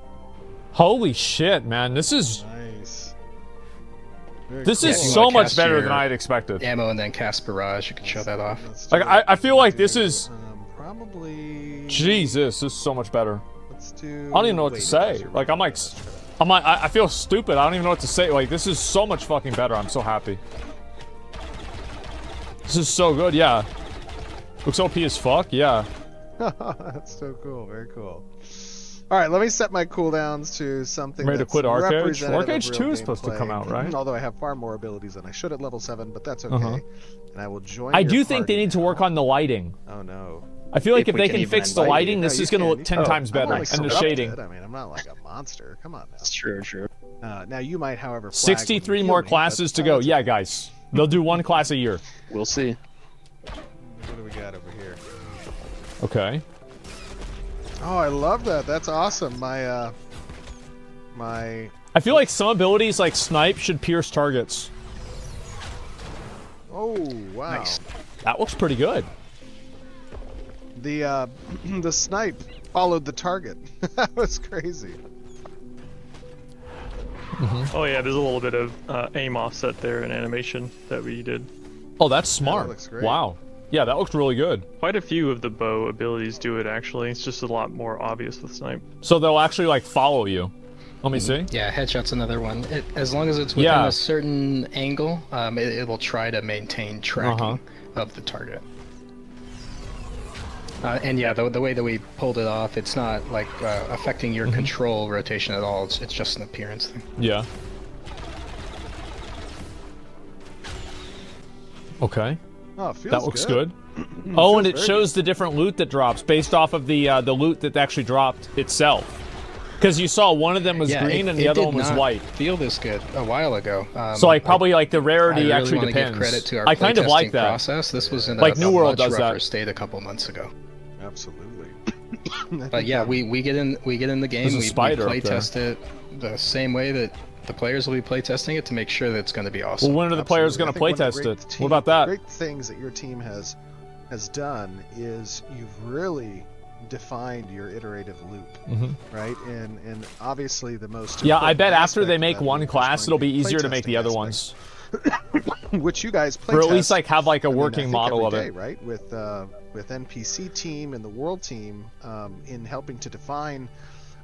Holy shit, man! This is nice. This is so much better than I had expected. Ammo and then cast barrage. You can show that off. Like I feel like this is probably. Jesus, this is so much better. Let's do. I don't even know what to say. Like I feel stupid. I don't even know what to say. Like this is so much fucking better. I'm so happy. This is so good. Yeah. Looks OP as fuck. Yeah. That's so cool. Very cool. All right, let me set my cooldowns to something ready to that's quit Arcage? representative of Arcage 2 real is supposed to come out, right? Although I have far more abilities than I should at level 7, but that's okay. And I will join I your do think they party need to work on the lighting. Oh, no. I feel like if we they can can even fix the invite lighting, you. this No, is you going to can. look 10 times better. I'm And the shading. I mean, I'm not like a monster. Come on now. That's true. Now, you might, however, flag 63 when you more kill me, classes but to go. that's Yeah, okay. guys. They'll do one class a year. We'll see. What do we got over here? Okay. Oh, I love that. That's awesome. My I feel like some abilities like Snipe should pierce targets. Oh, wow. Nice. That looks pretty good. The the snipe followed the target. That was crazy. Oh yeah, there's a little bit of aim offset there in animation that we did. Oh, that's smart. looks great. Wow. Yeah, that looks really good. Quite a few of the bow abilities do it actually. It's just a lot more obvious with snipe. So they'll actually like follow you. Let me see. Yeah, headshot's another one. As long as it's within a certain angle, it will try to maintain tracking of the target. And yeah, the way that we pulled it off, it's not like affecting your control rotation at all. It's just an appearance thing. Yeah. Okay. Oh, it feels That looks good. Oh, and it shows the different loot that drops based off of the loot that actually dropped itself. Because you saw one of them was green and the other one was white. Feel this good a while ago. So like probably like the rarity I actually really depends. Give credit to our I kind of like playtesting that. process. This was in like a New World much does rougher that. state a couple months ago. Absolutely. But yeah, we get in the game. There's a We spider play up there. test it the same way that the players will be play testing it to make sure that it's going to be awesome. Well, when are the players going to play test it? What about that? Great things that your team has done is you've really defined your iterative loop, right? And obviously the most I bet after aspect they of make that one loop is class, going it'll be to easier to make the other playtesting ones. which you guys play Or at test, least like have like a I mean, I working think model of every it. day, right? With NPC team and the world team in helping to define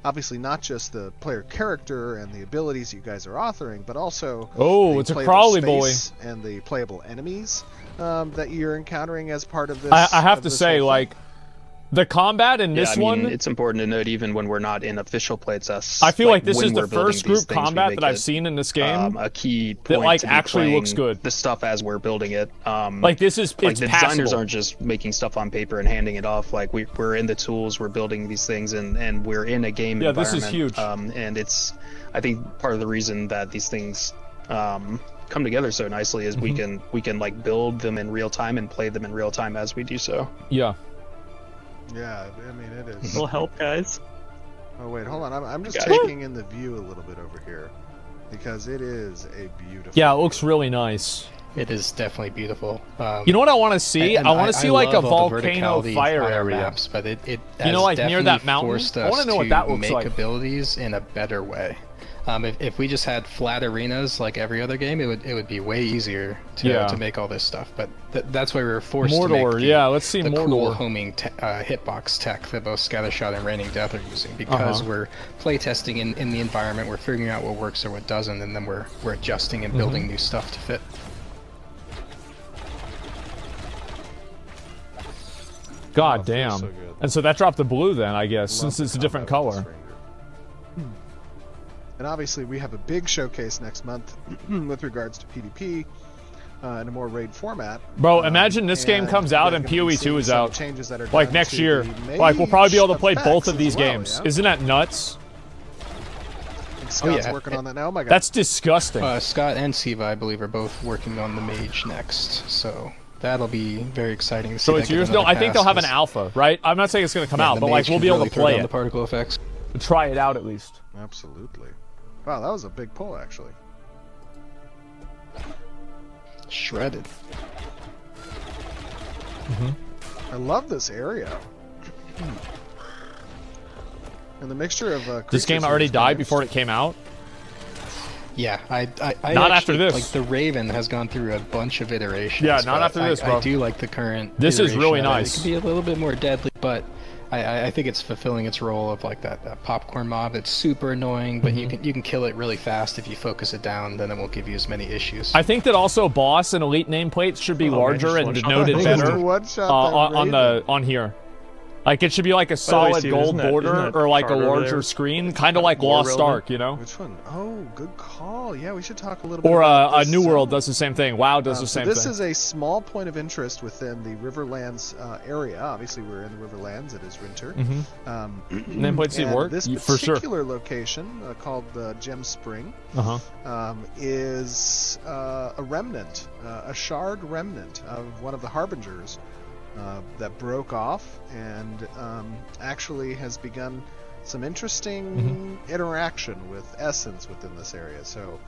obviously not just the player character and the abilities you guys are authoring, but also the it's a playable crawly boy space and the playable enemies that you're encountering as part of this. I have of to this say, whole like, The combat in this one, it's important to note even when we're not in official playtests. I feel like this is the first group combat that I've seen in this game a key point that like to be actually looks good. The stuff as we're building it. Like this is like it's the passable. designers aren't just making stuff on paper and handing it off. Like we're in the tools, we're building these things, and we're in a game environment. This is huge. And it's I think part of the reason that these things come together so nicely is we can like build them in real time and play them in real time as we do so. Yeah. Yeah, I mean it is. It'll help, guys. Oh wait, hold on. I'm just taking in the view a little bit over here because it is a beautiful. Yeah, it looks really nice. It is definitely beautiful. You know what I want to see? I want to see like a love all the volcano verticality fire on our area. maps, but it You know, like has near that definitely mountain? forced I wanna us know what to that looks make like. abilities in a better way. If we just had flat arenas like every other game, it would be way easier to make all this stuff. But that's why we were forced to make let's see the Mordor. cool homing hitbox tech that both Scattershot and Raining Death are using, because we're playtesting in the environment, we're figuring out what works or what doesn't, and then we're adjusting and building new stuff to fit. God damn. so good. And so that dropped the blue then, I guess, since it's a different color. And obviously we have a big showcase next month with regards to PvP in a more raid format. Bro, imagine this game comes out and PoE 2 is out. Changes that are Like done next to year. the Like we'll probably be able to mage play both of effects these as well, games. yeah? Isn't that nuts? And Scott's yeah. working on that now. Oh my god. That's disgusting. Scott and Siva, I believe, are both working on the mage next, so that'll be very exciting to see. So it's yours? No, I think they'll have an pass, alpha, right? I'm not saying it's going to come out, the but like mage we'll can be able really to throw play down it. the particle effects. Try it out at least. Absolutely. Wow, that was a big pull actually. Shredded. I love this area. And the mixture of This creatures game here already is died really before it came out? Yeah, I Not actually, after this. Like the Raven has gone through a bunch of iterations. Yeah, not but after this, bro. I do like the current. This is iteration really of it. nice. It can be a little bit more deadly, but I think it's fulfilling its role of like that popcorn mob. It's super annoying, but you can kill it really fast if you focus it down. Then it won't give you as many issues. I think that also boss and elite nameplates should be larger and denoted better on here. Like it should be like a solid Steve, gold isn't that border or like a chart over larger there screen, kind of like Lost relevant? Ark, you know? Which one? Oh, good call. Yeah, we should talk a little bit Or about a this. New World does the same thing. WoW does the So same this thing. is a small point of interest within the Riverlands area. Obviously, we're in the Riverlands. It is winter. Nameplate Steve And work? this For sure. particular location, called Gem Spring, is a remnant, a shard remnant of one of the Harbingers that broke off and actually has begun some interesting interaction with Essence within this area. So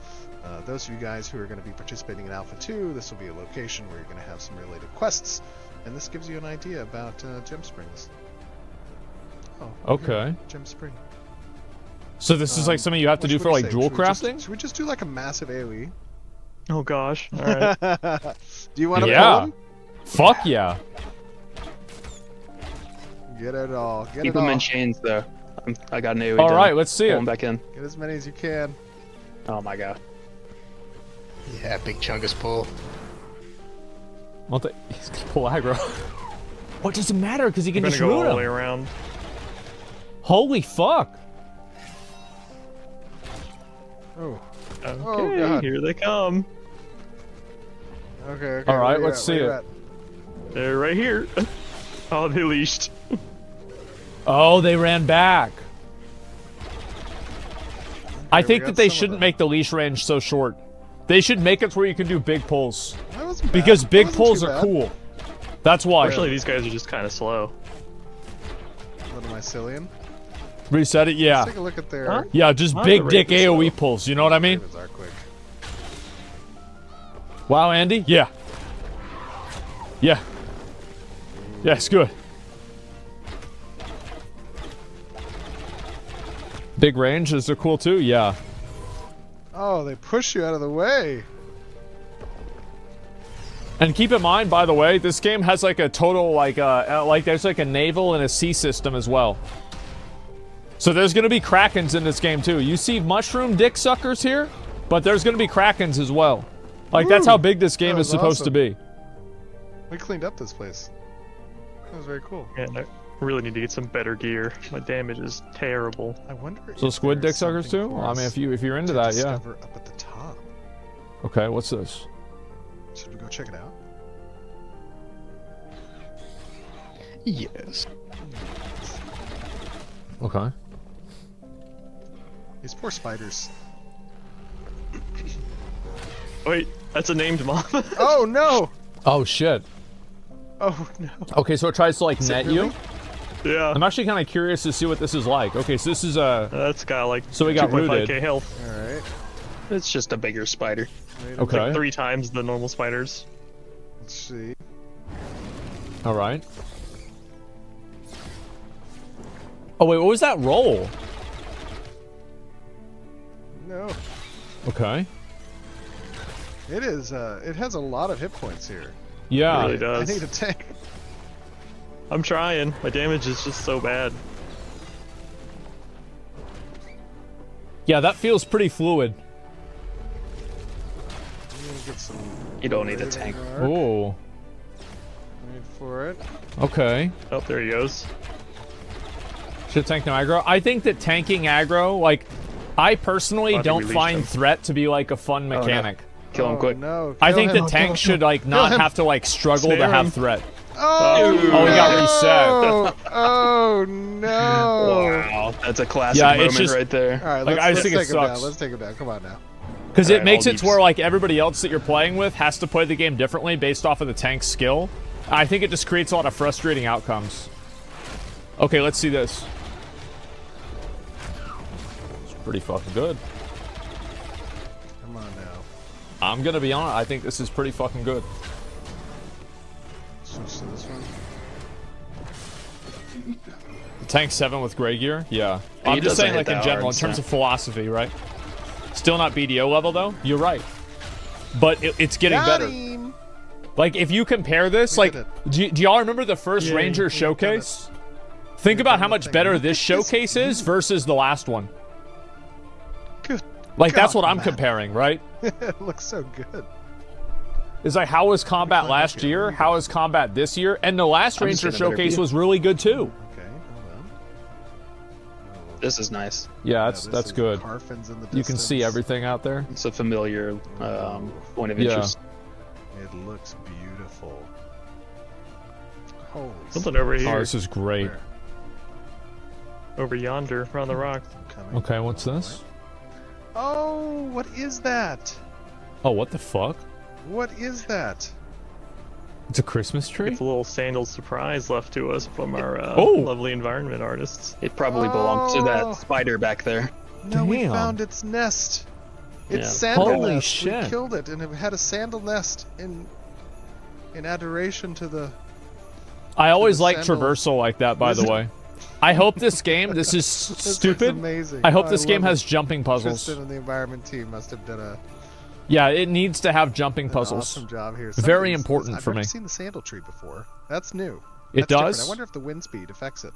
those of you guys who are going to be participating in Alpha 2, this will be a location where you're going to have some related quests, and this gives you an idea about Gem Springs. Oh, Okay. Gem Spring. So this is like something you have to What do should for we like say? jewel Should we just- crafting? Should we just do like a massive AoE? Oh gosh. All right. Do you want to Yeah. pull him? Fuck yeah. Get it all. Get Keep it them all. in chains though. I got an AoE. All down. right, let's see Pull it. them back in. Get as many as you can. Oh my god. Yeah, big chungus pull. He's gonna pull aggro. What does it matter? Because he can We're just gonna go all root the way him. around. Holy fuck. Oh. Okay, Oh, God. here they come. Okay. All right, where you let's at? see Where you it. at? They're right here. Oh, they leashed. Oh, they ran back. I we think got that they some of shouldn't them. make the leash range so short. They should make it where you can do big pulls. That wasn't bad. Because That big wasn't pulls too are bad. cool. That's why. Actually, these guys are just kind of slow. Little mycelium. Reset it, yeah. Let's take a look at their. Huh? Yeah, just Huh? big The dick rate is AoE slow. pulls, you know what I mean? Ravens are quick. Wow, Andy? Yeah. Yeah. Yeah, it's good. Big ranges are cool too, yeah. Oh, they push you out of the way. And keep in mind, by the way, this game has like a total like there's like a naval and a sea system as well. So there's gonna be krakens in this game too. You see mushroom dick suckers here, but there's gonna be krakens as well. Like that's Woo! how big this game That is was supposed to awesome. be. We cleaned up this place. That was very cool. Yeah, really need to get some better gear. My damage is terrible. I wonder. So if squid there's dick suckers something too? for I mean, us if you're into to that, yeah. discover up at the top. Okay, what's this? Should we go check it out? Yes. Okay. These poor spiders. Wait, that's a named moth. Oh no! Oh shit. Oh no! Okay, so it tries to like net you. Yeah. I'm actually kind of curious to see what this is like. Okay, so this is That's got like So we got 2.5k rooted. health. All right. It's just a bigger spider. Okay. Like 3 times the normal spiders. Let's see. All right. Oh wait, what was that roll? No. Okay. It is. It has a lot of hit points here. Yeah. It really does. I need a tank. I'm trying. My damage is just so bad. Yeah, that feels pretty fluid. I'm gonna get some. You don't need a tank. Oh. Wait for it. Okay. Oh, there he goes. Should tank no aggro? I think that tanking aggro, like, I personally I think don't we leashed find him. threat to be like a fun no. mechanic. Kill him Oh, quick. No. I Kill think him. the tank should like not him. have to like struggle to Snare have him. threat. Oh, Oh, he got reset. Oh no! Wow, that's a classic Yeah, it's moment just- right there. All right, Like, let's, I just let's think it take him down. sucks. Let's take him down. Come on now. Because Alright, it makes all it to leaves. where like everybody else that you're playing with has to play the game differently based off of the tank's skill. I think it just creates a lot of frustrating outcomes. Okay, let's see this. It's pretty fucking good. Come on now. I'm gonna be honest, I think this is pretty fucking good. Switch to this one. Tank 7 with gray gear? Yeah. He I'm just doesn't saying, hit like, in that general, hard, in terms so- of philosophy, right? Still not BDO level, though? You're right. But it's getting Got better. him. Like, if you compare this, We like, did do y'all remember the first Yay, Ranger we've showcase? Think We've about done how the much thing. better Look this at this showcase is versus the last one. Good. Like, that's God, what I'm man. comparing, right? It looks so good. It's like, how was combat climb last up here. year? How is combat this year? And the last I'm just Ranger getting a better showcase view. was really good, too. Okay, hold on. This is nice. Yeah, This that's is good. Carfins in the You can see distance. everything out there. It's a familiar point of Yeah. interest. It looks beautiful. Holy Something over Oh, here. this is great. Where? Over yonder, around the rock. I'm coming. Okay, what's this? Oh, what is that? Oh, what the fuck? What is that? It's a Christmas tree? It's a little sandal surprise left to us from our Oh. lovely environment artists. It probably belonged to Oh. that spider back there. No, we Damn. found its nest. It's Yeah. sandal Holy nest. shit. We killed it, and it had a sandal nest in adoration to the. I always the like sandal- traversal like that, by the Listen. way. I hope this game, this is This looks stupid. amazing. I hope this game love has it. jumping puzzles. Tristan and the environment team must have done Yeah, it needs to have jumping an puzzles. awesome job here. Very Something's- important I've for never me. seen the sandal tree before. That's new. It That's different. does? I wonder if the wind speed affects it.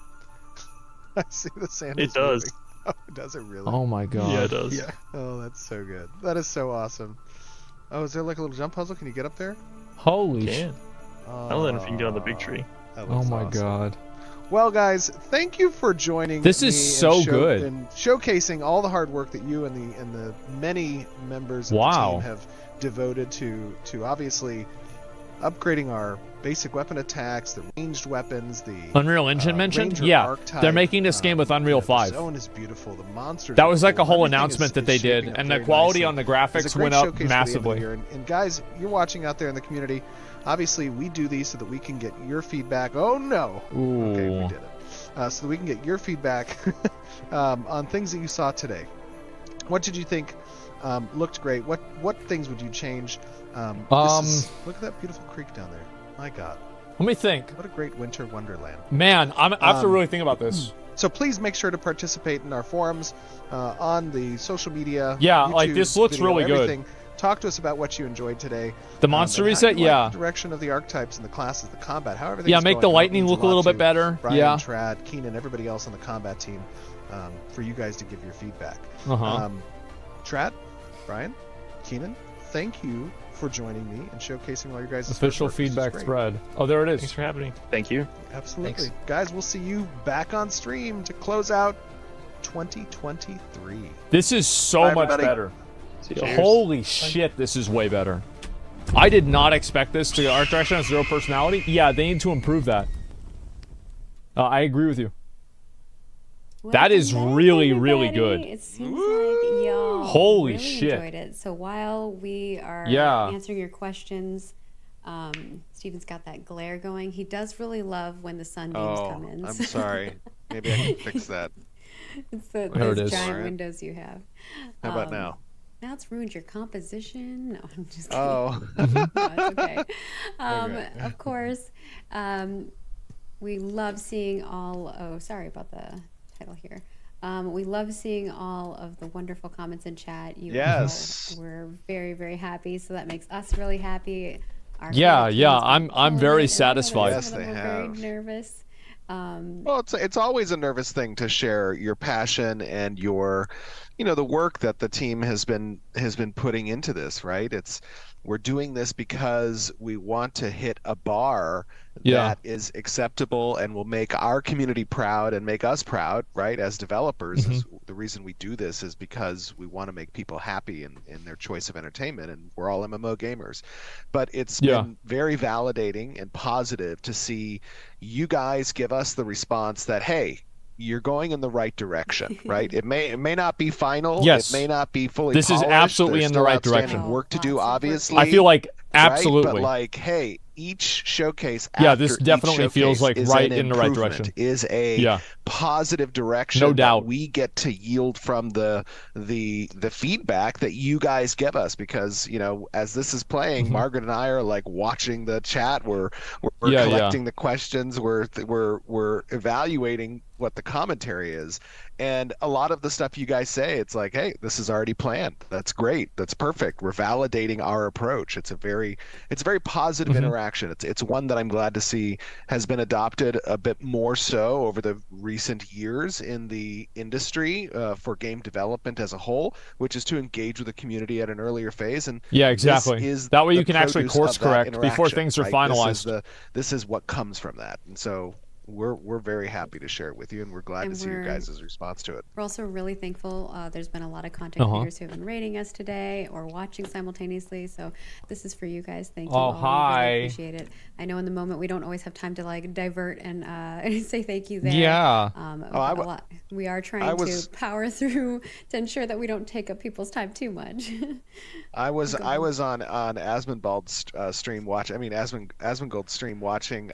I see the sandal. It does. Oh, does it really? Oh my god. Yeah, it does. Yeah. Oh, that's so good. That is so awesome. Oh, is there like a little jump puzzle? Can you get up there? Holy shit. Can. I don't know if you can get on the big tree. That Oh looks my awesome. god. Well, guys, thank you for joining. This is me so and good. and showcasing all the hard work that you and the many members of Wow. the team have devoted to obviously upgrading our basic weapon attacks, the ranged weapons, the Unreal Engine mentioned? Ranger Yeah. archetype. They're making this game with Unreal The 5. zone is beautiful. The monsters. That are was like a cool. whole Everything announcement that they is did, shaping up and the very quality nicely. on the It's a graphics great went up showcase for the end of the massively. year. And guys, you're watching out there in the community. Obviously, we do these so that we can get your feedback. Oh no! Okay, we Ooh. did it. So that we can get your feedback on things that you saw today. What did you think looked great? What things would you change? Look at that beautiful creek down there. My God, Let me think. what a great winter wonderland. Man, I have to Um, really think about this. So please make sure to participate in our forums, on the social media. Yeah, like, YouTube, this looks video, really good. everything. Talk to us about what you enjoyed today. The monster and how reset, you yeah. like the direction of the archetypes and the classes, the combat, how everything. Yeah, make the lightning look a little bit better. Brian, Yeah. Trad, Keenan, everybody else on the combat team, for you guys to give your feedback. Uh-huh. Trad, Brian, Keenan, thank you for joining me and showcasing all your guys' Official hard work. This was feedback great. thread. Oh, there it is. Thanks for having me. Thank you. Absolutely. Thanks. Guys, we'll see you back on stream to close out 2023. This is so Bye, much everybody. better. Cheers. Holy shit, this is way better. I did not expect this to art direction has 0 personality. Yeah, they need to improve that. I agree with you. That is Welcome back, really, really everybody. good. It seems like y'all Holy really shit. enjoyed it. So while we are Yeah. answering your questions, Steven's got that glare going. He does really love when the sunbeams come in. I'm sorry. Maybe I can fix that. It's There it those is. giant Alright. windows you have. How about now? Now it's ruined your composition. No, I'm just kidding. Oh. No, it's okay. Okay. Of course, we love seeing all. Oh, sorry about the title here. We love seeing all of the wonderful comments in chat. You Yes. all were very, very happy, so that makes us really happy. Our Yeah, favorite yeah, team's been I'm killing very it, and I know that satisfied. Yes, some of they them were very have. nervous. Well, it's always a nervous thing to share your passion and your, the work that the team has been putting into this, right? We're doing this because we want to hit a bar Yeah. that is acceptable and will make our community proud and make us proud, right? As developers, is the reason we do this is because we want to make people happy in their choice of entertainment, and we're all MMO gamers. But it's been very validating and positive to see you guys give us the response that, hey, you're going in the right direction, right? It may not be final. Yes. It may not be fully This is polished. absolutely There's in the still right outstanding direction. work to do, Lots of work. obviously. I feel like Right? absolutely. But like, hey, each showcase Yeah, after this each definitely feels showcase like is right an in the right improvement, direction. is a Yeah. positive direction No doubt. that we get to yield from the feedback that you guys give us, because as this is playing, Margaret and I are like watching the chat, we're Yeah, collecting the questions, we're evaluating what the commentary is, and a lot of the stuff you guys say, it's like, hey, this is already planned, that's great, that's perfect, we're validating our approach. It's a very positive interaction. It's one that I'm glad to see has been adopted a bit more so over the recent years in the industry for game development as a whole, which is to engage with the community at an earlier phase. And Yeah, exactly. this is That way the you can actually produce course of that correct before interaction, things are right? finalized. This is what comes from that, and so we're very happy to share it with you, and we're glad And to see your we're- guys' response to it. We're also really thankful. There's been a lot of content Uh-huh. creators who have been rating us today or watching simultaneously. So this is for you guys. Thank you Oh, all. We hi. really appreciate it. I know in the moment we don't always have time to like divert and say thank you there. Yeah. But we are trying to power through to ensure that we don't take up people's time too much. I was on Asmongold's stream Asmongold's stream watching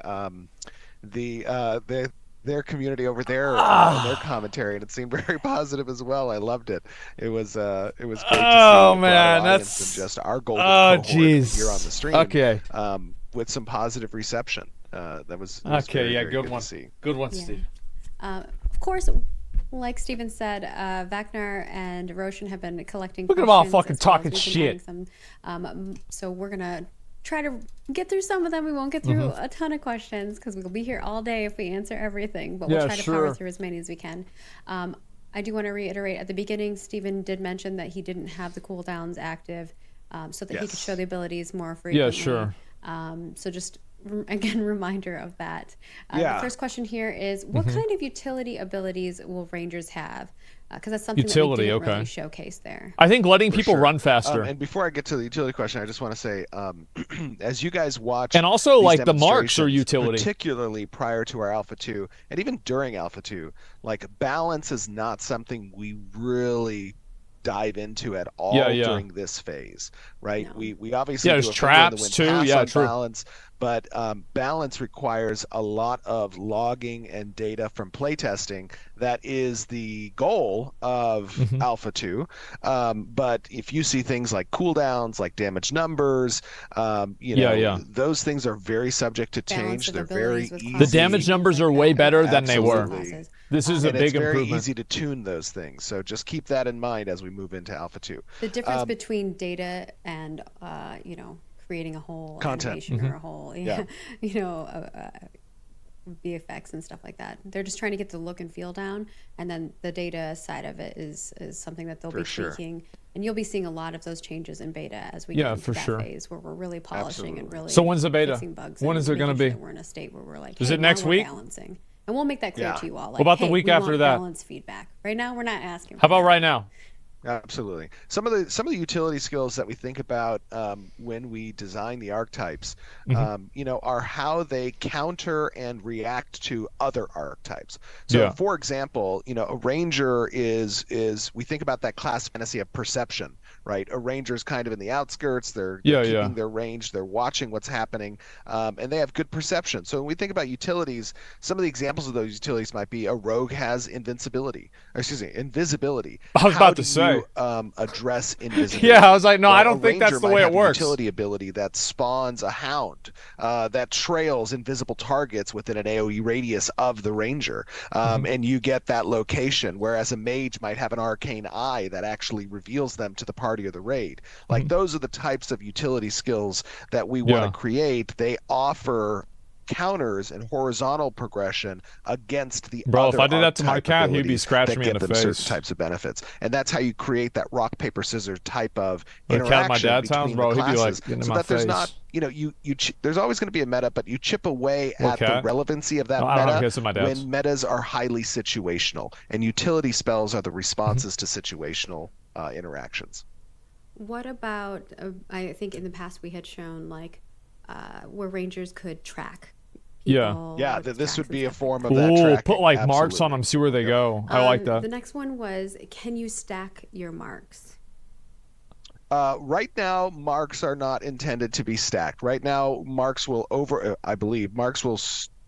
their community over there their commentary, and it seemed very positive as well. I loved it. It was great to see Oh, a broader man, audience that's- than just our golden Oh, cohort jeez. here on the stream. Okay. With some positive reception. That was Okay, very, yeah, very good to one. see. Good one, Yeah. Steve. Of course, like Steven said, Vacnar and Roshan have been collecting Look at them all questions fucking as well as talking we've been shit. having some, so we're going to try to get through some of them. We won't get through a ton of questions because we'll be here all day if we answer everything, but we'll Yeah, try to sure. power through as many as we can. I do want to reiterate at the beginning, Steven did mention that he didn't have the cooldowns active so that he could Yes. show the abilities more frequently. Yeah, sure. So just again, reminder of that. The Yeah. first question here is, what kind of utility abilities will Rangers have? Because that's something Utility, that we didn't okay. really showcase there. I think letting people Sure. run faster. And before I get to the utility question, I just want to say, as you guys watch, And also, these like, the marks are demonstrations, utility. particularly prior to our Alpha 2, and even during Alpha 2, like, balance is not something we really dive into at all Yeah. during this phase, right? No. We obviously Yeah, do there's a finger in the traps wind too. pass Yeah, on true. balance, but balance requires a lot of logging and data from playtesting. That is the goal of Mm-hmm. Alpha 2. But if you see things like cooldowns, like damage numbers, those things are very subject to Balance change. of They're very abilities with easy. The classes, damage things numbers like are way that. better than they were. Absolutely. This is a And big it's very improvement. easy to tune those things. So just keep that in mind as we move into Alpha 2. The difference between data and, creating a whole Content. animation or a whole, Yeah. VFX and stuff like that. They're just trying to get the look and feel down, and then the data side of it is something that they'll For be sure. tweaking And you'll be seeing a lot of those changes in beta as we Yeah, get into for that sure. phase where we're really polishing and really So when's the beta? fixing bugs. When and is it gonna making sure be? that we're in a state where we're like, Is hey, it now next we're week? balancing. And we'll make that clear to you all. Like, What about the hey, week we after want that? balanced feedback. Right now, we're not asking. How about right now? Absolutely. Some of the utility skills that we think about when we design the archetypes, you know, are how they counter and react to other archetypes. So, Yeah. for example, you know, a ranger is we think about that class fantasy of perception, right? A ranger is kind of in the outskirts. They're keeping their range. They're watching what's happening, and they have good perception. So when we think about utilities, some of the examples of those utilities might be a rogue has invisibility. I was about to say. Address invisibility. Yeah, I was like, no, Well, I don't think that's ranger the might way it have a works. utility ability that spawns a hound that trails invisible targets within an AoE radius of the ranger, and you get that location. Whereas a mage might have an arcane eye that actually reveals them to the party or the raid. Like those are the types of utility skills that we want to create. They offer counters and horizontal progression against the Bro, other if I did that to my archetype cat, he'd be abilities scratching that me in get the them certain face. types of benefits, and that's how you create that rock paper scissors type of The cat at interaction my dad's house, between bro, the he'd be like classes, getting in so my that there's face. not, you know, there's always going to be a meta, but you chip away What at the cat? relevancy of that No, I don't have meta cats at my dad's. when metas are highly situational, and utility spells are the responses to situational interactions. What about, I think in the past we had shown like where rangers could track people. Yeah, with this tracks would and be a stuff form of Ooh, that tracking. put like marks on Absolutely. them, see where they go. I like that. The next one was, can you stack your marks? Right now, marks are not intended to be stacked. Right now, marks will I believe marks will.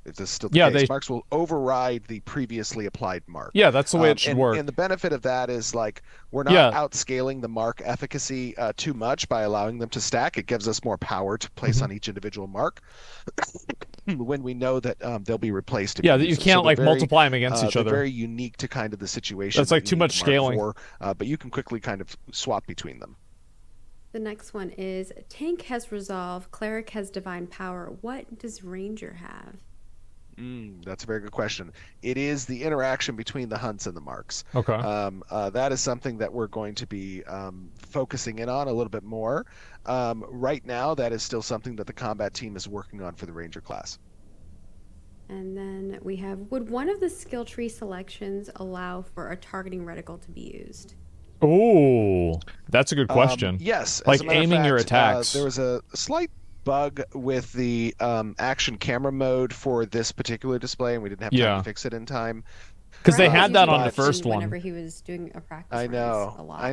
If this is still the case, marks will override the previously applied mark. Yeah, that's the way it should work. And the benefit of that is like we're not outscaling the mark efficacy too much by allowing them to stack. It gives us more power to place on each individual mark when we know that they'll be replaced. If Yeah, that you can't like multiply them against each they're other. very unique to kind of the situation. That's like too much scaling. But you can quickly kind of swap between them. The next one is tank has resolve, cleric has divine power. What does ranger have? That's a very good question. It is the interaction between the hunts and the marks. Okay. That is something that we're going to be focusing in on a little bit more. Right now, that is still something that the combat team is working on for the ranger class. And then we have, would one of the skill tree selections allow for a targeting reticle to be used? Oh, that's a good question. Yes. Like aiming your attacks. There was a slight bug with the action camera mode for this particular display, and we didn't have time to fix it in time. Because they had that on the first one. Whenever he was doing a practice I know, a lot,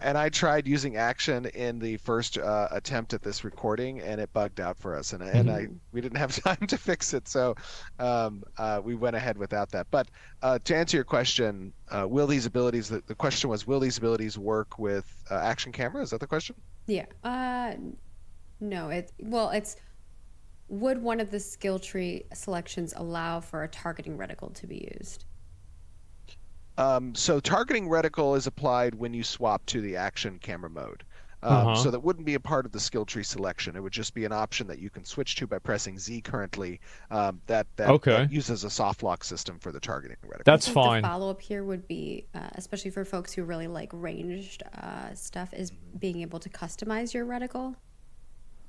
and I tried using action in the first attempt at this recording, and it bugged out for us, and we didn't have time to fix it, so we went ahead without that. But to answer your question, will these abilities? The question was, will these abilities work with action camera? Is that the question? Yeah. No. It's would one of the skill tree selections allow for a targeting reticle to be used? So targeting reticle is applied when you swap to the action camera mode. So that wouldn't be a part of the skill tree selection. It would just be an option that you can switch to by pressing Z currently. That uses a soft lock system for the targeting reticle. That's fine. The follow up here would be, especially for folks who really like ranged stuff, is being able to customize your reticle.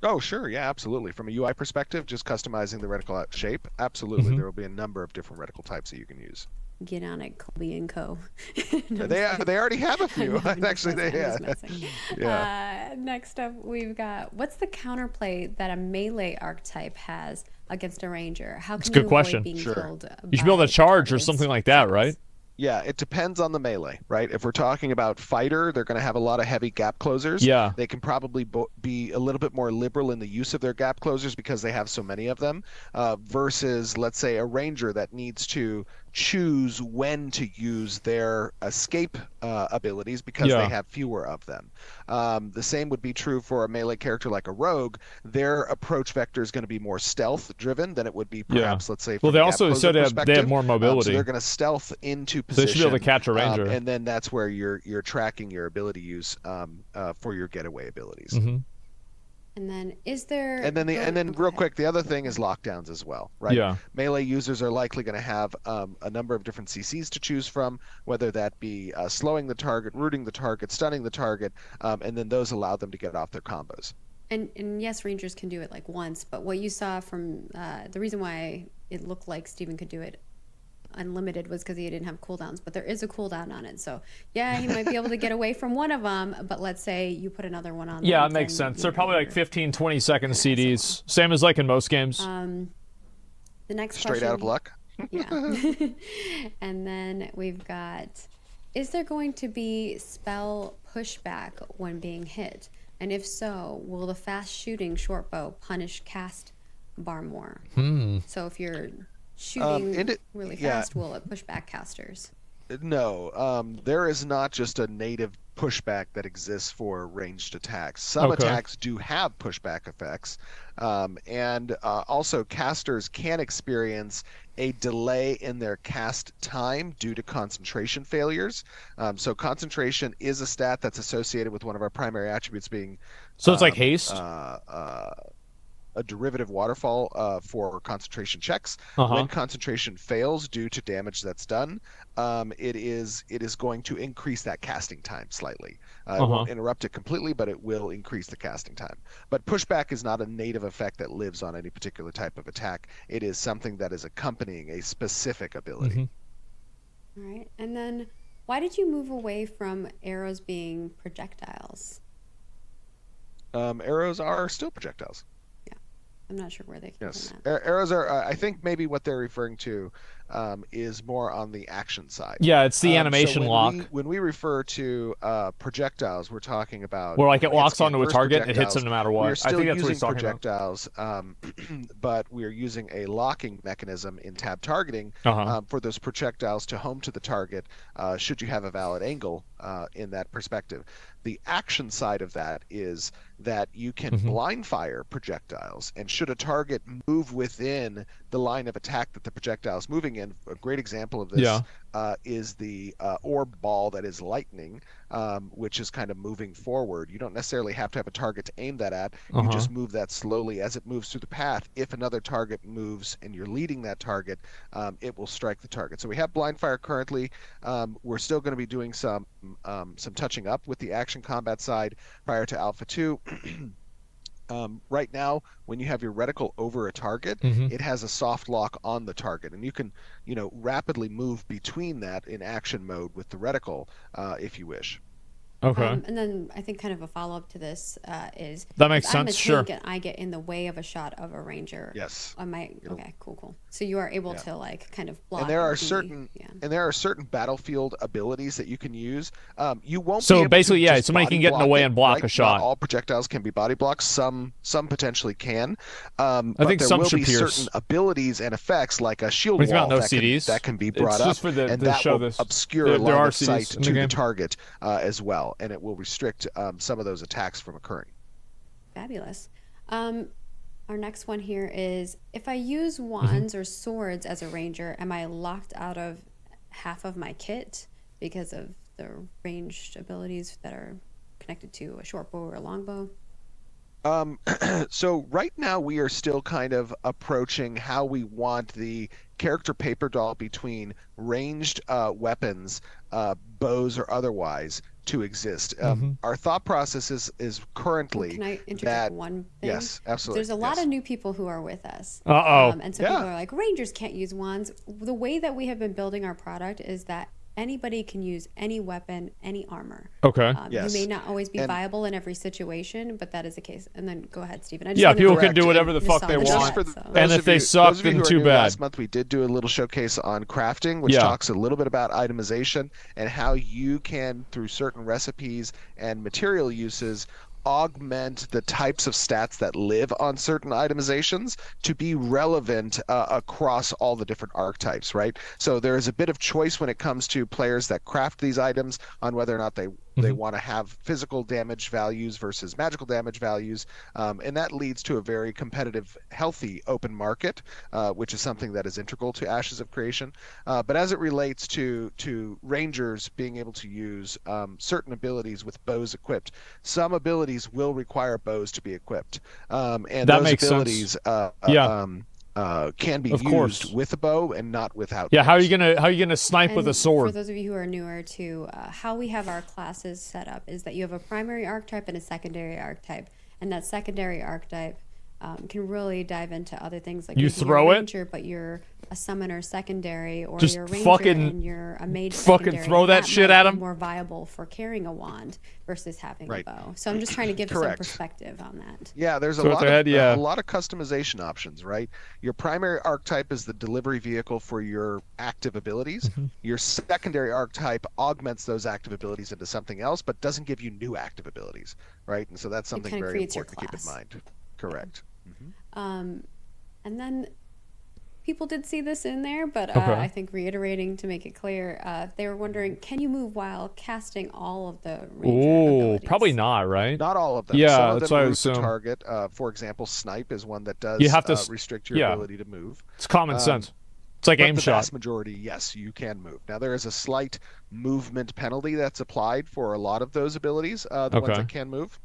Oh, sure. Yeah, absolutely. From a UI perspective, just customizing the reticle shape. Absolutely. There will be a number of different reticle types that you can use. Get on it, Colby and Co. They already have a few. Actually, Next up, we've got, what's the counterplay that a melee archetype has against a ranger? How can you avoid being killed? You should be able to charge or something like that, right? Yeah, it depends on the melee, right? If we're talking about fighter, they're going to have a lot of heavy gap closers. Yeah. They can probably be a little bit more liberal in the use of their gap closers because they have so many of them, versus, let's say, a ranger that needs to choose when to use their escape abilities because they have fewer of them. The same would be true for a melee character like a rogue. Their approach vector is going to be more stealth driven than it would be perhaps, let's say, from they a also said they have more mobility. So they're going to stealth into position. They should be able to catch a ranger. And then that's where you're tracking your ability use for your getaway abilities. And then is there And then go real ahead. quick, the other thing is lockdowns as well, right? Yeah. Melee users are likely going to have a number of different CCs to choose from, whether that be slowing the target, rooting the target, stunning the target, and then those allow them to get off their combos. And yes, Rangers can do it like once, but what you saw from the reason why it looked like Steven could do it unlimited was because he didn't have cooldowns, but there is a cooldown on it. So yeah, he might be able to get away from one of them, but let's say you put another one on. Yeah, them, it makes then, sense. They're probably like 15, 20-second kinda CDs. Same as like in most games. The next Straight out of question, luck. yeah. And then we've got, is there going to be spell pushback when being hit? And if so, will the fast shooting short bow punish cast bar more? So if you're shooting really fast, will it push back casters? No, there is not just a native pushback that exists for ranged attacks. Some attacks do have pushback effects, and also casters can experience a delay in their cast time due to concentration failures. So concentration is a stat that's associated with one of our primary attributes being So it's like haste? a derivative waterfall for concentration checks. When concentration fails due to damage that's done, it is going to increase that casting time slightly. It won't interrupt it completely, but it will increase the casting time. But pushback is not a native effect that lives on any particular type of attack. It is something that is accompanying a specific ability. All right. And then why did you move away from arrows being projectiles? Arrows are still projectiles. I'm not sure where they came Yes, from that. arrows are. I think maybe what they're referring to is more on the action side. Yeah, it's the animation so lock. when we refer to projectiles, we're talking about where like it locks hit-scan onto a burst target, it hits projectiles. him no matter We are what. I still think that's what using he's talking about. projectiles, but we are using a locking mechanism in tab targeting for those projectiles to home to the target. Should you have a valid angle in that perspective, the action side of that is that you can blind fire projectiles, and should a target move within the line of attack that the projectile is moving in, a great example of this is the orb ball that is lightning, which is kind of moving forward. You don't necessarily have to have a target to aim that at. You just move that slowly as it moves through the path. If another target moves and you're leading that target, it will strike the target. So we have blind fire currently. We're still going to be doing some touching up with the action combat side prior to Alpha 2. Right now, when you have your reticle over a target, it has a soft lock on the target, and you can, rapidly move between that in action mode with the reticle, if you wish. Okay. And then I think kind of a follow-up to this is that makes if I'm a sense. Sure. tank and I get in the way of a shot of a ranger. Yes. I might. Okay. Cool. So you are able to like kind of block. And there are certain battlefield abilities that you can use. You won't. So be able basically, to yeah, just somebody can body get in the block way it, and block right? a shot. Not all projectiles can be body blocks. Some potentially can. I but think there some will should be pierce. certain abilities and effects, like a shield He's got wall no CDs. that can be brought It's up, just for and to that show will this. obscure There line are of CDs sight in to the the game. target as well, and it will restrict some of those attacks from occurring. Fabulous. Our next one here is if I use wands or swords as a ranger, am I locked out of half of my kit because of the ranged abilities that are connected to a short bow or a long bow? So right now we are still kind of approaching how we want the character paper doll between ranged weapons, bows or otherwise, to exist. Our thought process is currently Can I interject that one thing? yes, absolutely. There's a lot yes. of new people who are with us. And so Yeah. people are like, Rangers can't use wands. The way that we have been building our product is that anybody can use any weapon, any armor. Okay. Yes. You may not always be And- viable in every situation, but that is the case. And then go ahead, Stephen. Yeah, people Correct. can do whatever the Just fuck saw they the want. chat, For so. And those if of they you- suck, those of you then who are too new, bad. Last month we did do a little showcase on crafting, which Yeah. talks a little bit about itemization and how you can, through certain recipes and material uses, augment the types of stats that live on certain itemizations to be relevant across all the different archetypes, right? So there is a bit of choice when it comes to players that craft these items on whether or not they They want to have physical damage values versus magical damage values, and that leads to a very competitive, healthy open market, which is something that is integral to Ashes of Creation. But as it relates to rangers being able to use certain abilities with bows equipped, some abilities will require bows to be equipped, and That those makes abilities sense. can be Of used course. with a bow and not without. Yeah, bows. how are you gonna snipe with a And sword? for those of you who are newer to how we have our classes set up is that you have a primary archetype and a secondary archetype, and that secondary archetype can really dive into other things like You maybe throw you're a it? ranger, but you're a summoner secondary, or Just you're a ranger fucking- and you're a mage fucking secondary. throw and that shit might at be 'em. More viable for carrying a wand versus having Right. a bow. So I'm just trying to give some Correct. perspective on that. Yeah, there's a Throw it lot their of head, yeah. a lot of customization options, right? Your primary archetype is the delivery vehicle for your active abilities. Mm-hmm. Your secondary archetype augments those active abilities into something else, but doesn't give you new active abilities, right? And so that's something kinda very creates your important to keep in class. mind. Correct. And then people did see this in there, but Okay. I think reiterating to make it clear, they were wondering, can you move while casting all of the ranger Ooh, abilities? probably not, right? Not all of them. Yeah, Some of that's them what I route to assume. target. For example, snipe is one that does You have to restrict your yeah. ability to move. It's common sense. It's like But aim the shot. vast majority, yes, you can move. Now there is a slight movement penalty that's applied for a lot of those abilities, the ones Okay. that can move.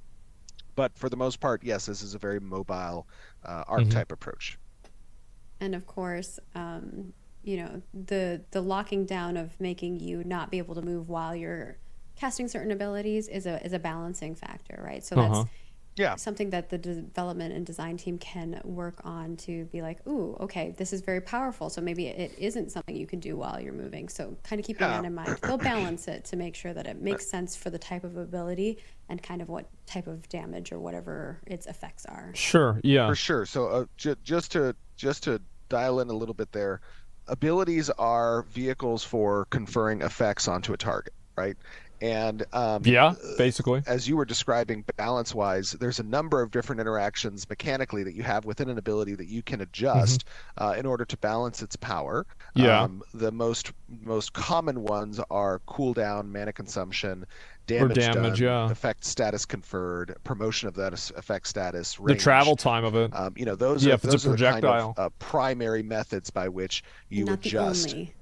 But for the most part, yes, this is a very mobile Mm-hmm. archetype approach. And of course, you know, the locking down of making you not be able to move while you're casting certain abilities is a balancing factor, right? So that's Yeah. something that the development and design team can work on to be like, ooh, okay, this is very powerful. So maybe it isn't something you can do while you're moving. So kind of keeping that in mind. They'll balance it to make sure that it makes sense for the type of ability and kind of what type of damage or whatever its effects are. Sure, yeah. For sure. So just to dial in a little bit there, abilities are vehicles for conferring effects onto a target, right? And Yeah, basically. as you were describing balance-wise, there's a number of different interactions mechanically that you have within an ability that you can adjust in order to balance its power. Yeah. The most common ones are cooldown, mana consumption, Or damage damage, done, yeah. effect status conferred, promotion of that effect status, The range. travel time of it. You know, those Yeah, are if it's a those are the kind projectile. of primary methods by which you Not the adjust. only.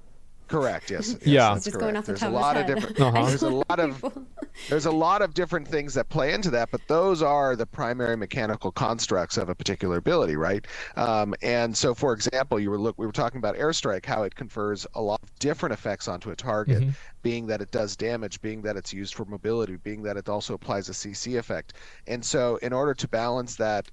Correct. Yes. Yeah. That's Just correct. going off the There's top a of his lot of head. different. Uh-huh. There's a lot of People- there's a lot of different things that play into that, but those are the primary mechanical constructs of a particular ability, right? And so, for example, we were talking about airstrike, how it confers a lot of different effects onto a target, being that it does damage, being that it's used for mobility, being that it also applies a CC effect. And so, in order to balance that,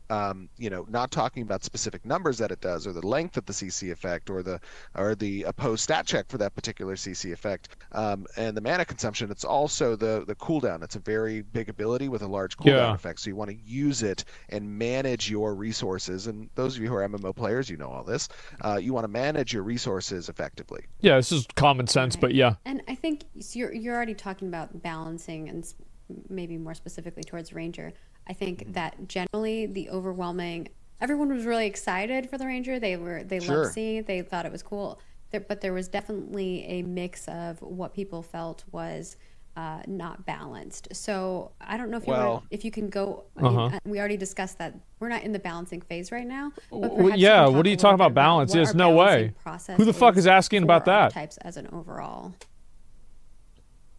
you know, not talking about specific numbers that it does, or the length of the CC effect, or the opposed stat check for that particular CC effect, and the mana consumption, it's also the cooldown. It's a very big ability with a large cooldown effect, so you want to use it and manage your resources. And those of you who are MMO players, you know all this. You want to manage your resources effectively. Yeah, this is common sense, but yeah. And I think you're already talking about balancing and maybe more specifically towards Ranger. I think that generally the overwhelming, everyone was really excited for the Ranger. They Sure. loved seeing it. They thought it was cool. But there was definitely a mix of what people felt was not balanced. So I don't know if you can go. I mean, we already discussed that we're not in the balancing phase right now. But perhaps you yeah, can what are you talk a talking little about bit balance? what There's our no way. balancing process Who the fuck is asking for about that? archetypes as an overall.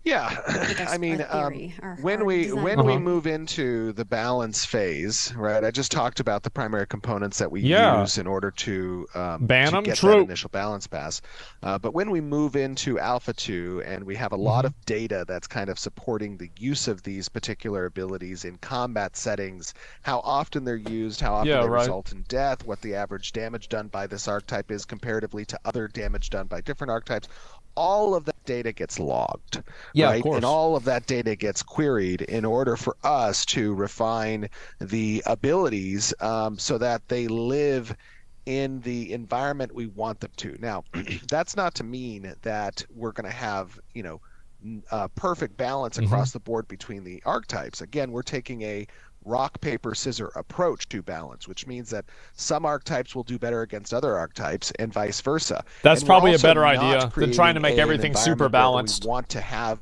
Yeah, Like I mean, our theory, our when hard we design. move into the balance phase, right? I just talked about the primary components that we Yeah. use in order to Ban 'em? get True. that initial balance pass. But when we move into Alpha 2 and we have a lot of data that's kind of supporting the use of these particular abilities in combat settings, how often they're used, how often Yeah, they right. result in death, what the average damage done by this archetype is comparatively to other damage done by different archetypes. All of that data gets logged, Yeah, of right? course. And all of that data gets queried in order for us to refine the abilities so that they live in the environment we want them to. Now, that's not to mean that we're going to have, you know, perfect balance across the board between the archetypes. Again, we're taking a rock, paper, scissor approach to balance, which means that some archetypes will do better against other archetypes and vice versa. That's And we're probably a also better not idea than trying to make creating everything an super environment where balanced. We want to have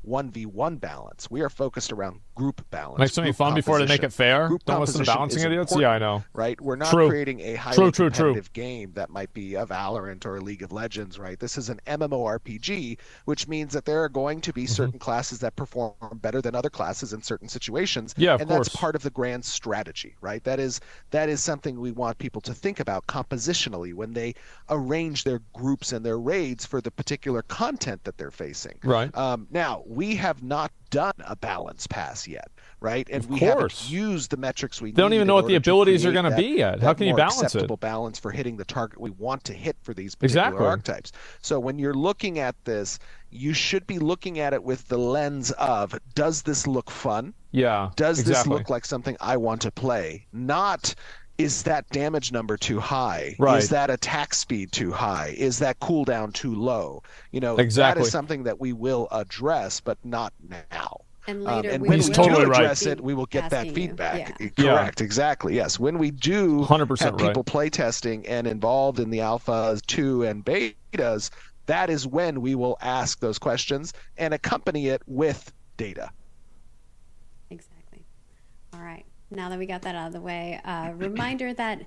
1v1 balance. We are focused around group balance. Make something fun before they make it fair. Group Don't listen to balancing idiots. important, Yeah, I know. Right? We're not True. creating a highly True. competitive game that might be a Valorant or a League of Legends, right? This is an MMORPG, which means that there are going to be certain classes that perform better than other classes in certain situations. Yeah, of and course. that's part of the grand strategy, right? That is something we want people to think about compositionally when they arrange their groups and their raids for the particular content that they're facing. Right. Now, we have not done a balance pass yet, right? And we course. haven't used the metrics we need. They don't even know what the abilities are going to be yet. How can you balance it? Acceptable balance for hitting the target we want to hit for these particular archetypes. So when you're looking at this, you should be looking at it with the lens of, does this look fun? Yeah. Does this look like something I want to play? Not, is that damage number too high? Right. Is that attack speed too high? Is that cooldown too low? You know, exactly. that is something that we will address, but not now. And later, and we when will we totally do right. address it, we will get that feedback. Yeah. Correct, exactly. Yes, when we do 100% have people right. play testing and involved in the alphas 2 and betas, that is when we will ask those questions and accompany it with data. Exactly. All right. Now that we got that out of the way, reminder that,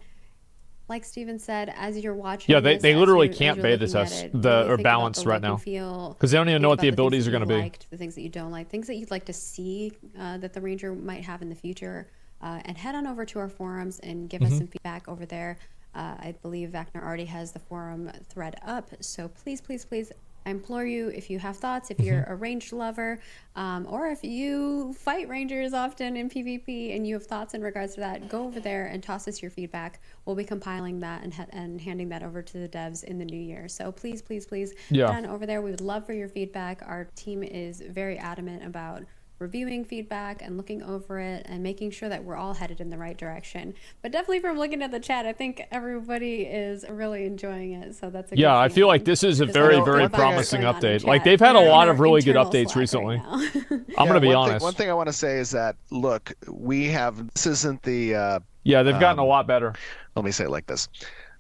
like Steven said, as you're watching, Yeah, this, they as literally you're- can't as you're beta looking at test it, the really or think about balance the right look and now feel, because they don't even know think what the about things abilities that are going to you be. liked, the things that you don't like, things that you'd like to see that the Ranger might have in the future, and head on over to our forums and give us some feedback over there. I believe Vacner already has the forum thread up, so please, please, please, I implore you, if you have thoughts, if you're a ranged lover, or if you fight rangers often in PvP and you have thoughts in regards to that, go over there and toss us your feedback. We'll be compiling that and handing that over to the devs in the new year. So please, please, please, Yeah. head on over there. We would love for your feedback. Our team is very adamant about reviewing feedback and looking over it and making sure that we're all headed in the right direction. But definitely from looking at the chat, I think everybody is really enjoying it. So that's a good I feel like feeling. this is a Just very, know very what is promising going on in update. Like, chat. they've had a We're in lot our of really good internal updates Slack recently. right now. I'm going to be honest. One thing I want to say is that, look, this isn't the... yeah, they've gotten a lot better. Let me say it like this.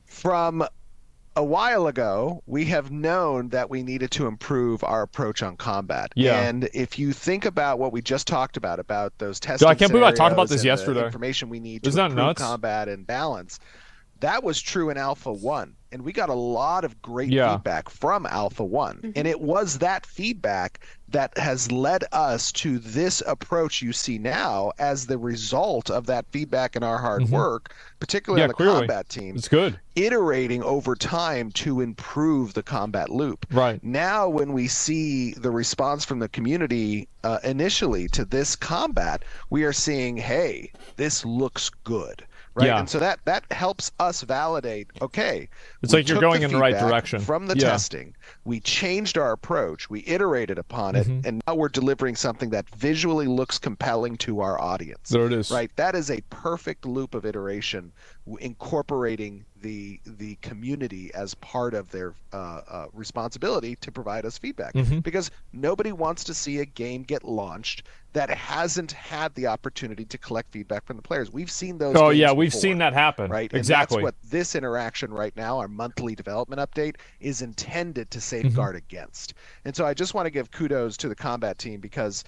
From a while ago, we have known that we needed to improve our approach on combat. Yeah. And if you think about what we just talked about those testing I can't believe I talked about scenarios this and the yesterday. information we need to Isn't that improve nuts? combat and balance, that was true in Alpha 1. And we got a lot of great feedback from Alpha 1. And it was that feedback that has led us to this approach you see now as the result of that feedback and our hard work, particularly on the combat team. It's good. Iterating over time to improve the combat loop. Right. Now, when we see the response from the community initially to this combat, we are seeing, hey, this looks good. Right. Yeah. And so that helps us validate, okay, it's we like you're took going the in the right feedback direction. From the testing, we changed our approach, we iterated upon it, and now we're delivering something that visually looks compelling to our audience. There it is. Right. That is a perfect loop of iteration, incorporating the community as part of their responsibility to provide us feedback. Because nobody wants to see a game get launched that hasn't had the opportunity to collect feedback from the players. We've seen those. Oh games yeah, we've before, seen that happen. right? Exactly. And that's what this interaction right now, our monthly development update, is intended to safeguard against. And so I just want to give kudos to the combat team because,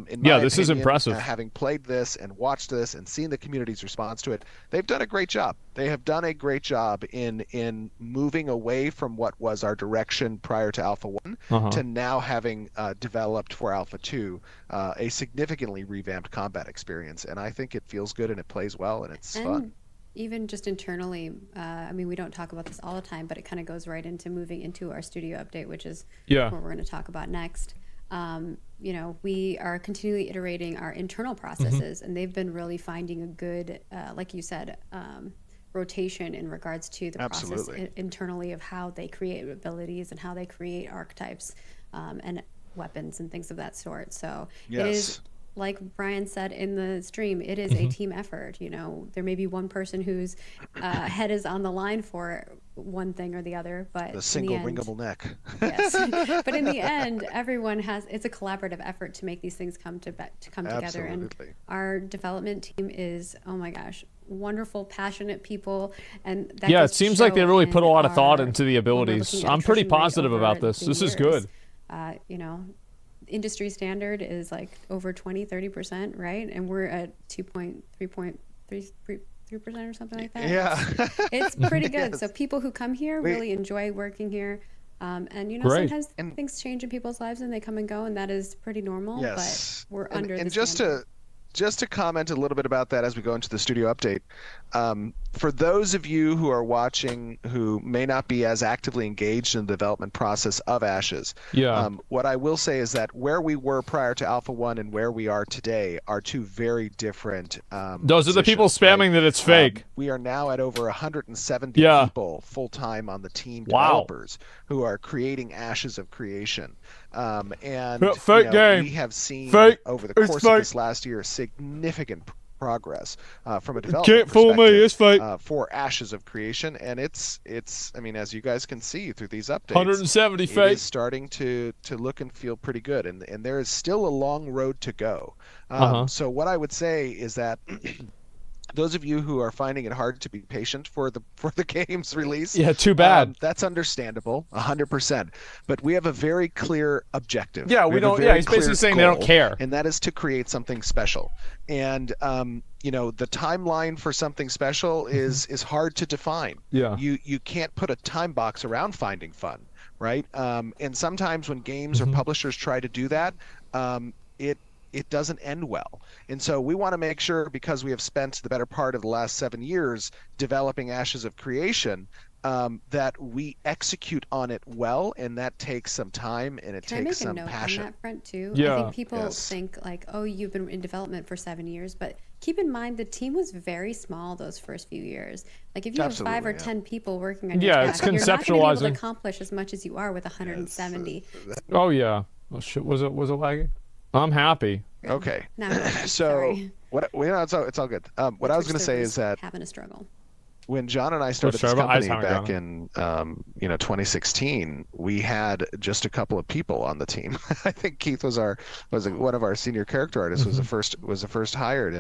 in my this is opinion, impressive. Having played this and watched this and seen the community's response to it, they've done a great job. They have done a great job in moving away from what was our direction prior to Alpha 1 to now having developed for Alpha 2 a significantly revamped combat experience. And I think it feels good and it plays well and it's fun. Even just internally, I mean, we don't talk about this all the time, but it kind of goes right into moving into our studio update, which is what we're going to talk about next. You know, we are continually iterating our internal processes, and they've been really finding a good, like you said, rotation in regards to the process internally of how they create abilities and how they create archetypes and weapons and things of that sort. So it is, like Brian said in the stream, it is a team effort. You know, there may be one person whose head is on the line for one thing or the other, but the single wringable neck. Yes, but in the end, everyone has. It's a collaborative effort to make these things come together. And our development team is, oh my gosh, wonderful, passionate people. And that it seems like they really put a lot of thought into the abilities. I'm pretty positive about this. This is good. You know, industry standard is like over 30%, right? And we're at 3.3% or something like that. Yeah. It's pretty good. Yes. So people who come here We- really enjoy working here. And Great. sometimes And- things change in people's lives and they come and go, and that is pretty normal. Yes. But we're And, under and the just standard. to comment a little bit about that as we go into the studio update, for those of you who are watching who may not be as actively engaged in the development process of Ashes, Yeah. what I will say is that where we were prior to Alpha 1 and where we are today are two very different Those are the people positions, right? spamming that it's fake. We are now at over 170 Yeah. people full-time on the team, Wow. developers who are creating Ashes of Creation. And Fake game. we have seen Fake. over the It's course fake. of this last year significant progress from a development Can't fool me. perspective, It's fake. for Ashes of Creation, and it's I mean, as you guys can see through these updates, 170 it fake. is starting to look and feel pretty good, and there is still a long road to go. So what I would say is that those of you who are finding it hard to be patient for the game's release, Yeah, too bad. that's understandable, 100%. But we have a very clear objective. Yeah, we have a don't. very Yeah, he's basically clear saying they don't goal, care. and that is to create something special. And the timeline for something special is hard to define. Yeah. You can't put a time box around finding fun, right? And sometimes when games or publishers try to do that, it doesn't end well. And so we want to make sure, because we have spent the better part of the last 7 years developing Ashes of Creation, that we execute on it well, and that takes some time and it Can I make takes a some note passion. on that front too? Yeah. I think people Yes. think like, oh, you've been in development for 7 years, but keep in mind the team was very small those first few years. Like if you have 5 Absolutely, or yeah. 10 people working on Yeah, your it's task, you're not going to be able conceptualizing. to accomplish as much as you are with 170. Oh yeah. Oh shit. Was it lagging? I'm happy. Okay. Now, go ahead. So Sorry. it's all good. What I was going to say is that having a struggle. when John and I started this Sorry about- I was company having back in 2016, we had just a couple of people on the team. I think Keith was one of our senior character artists, was the first hired,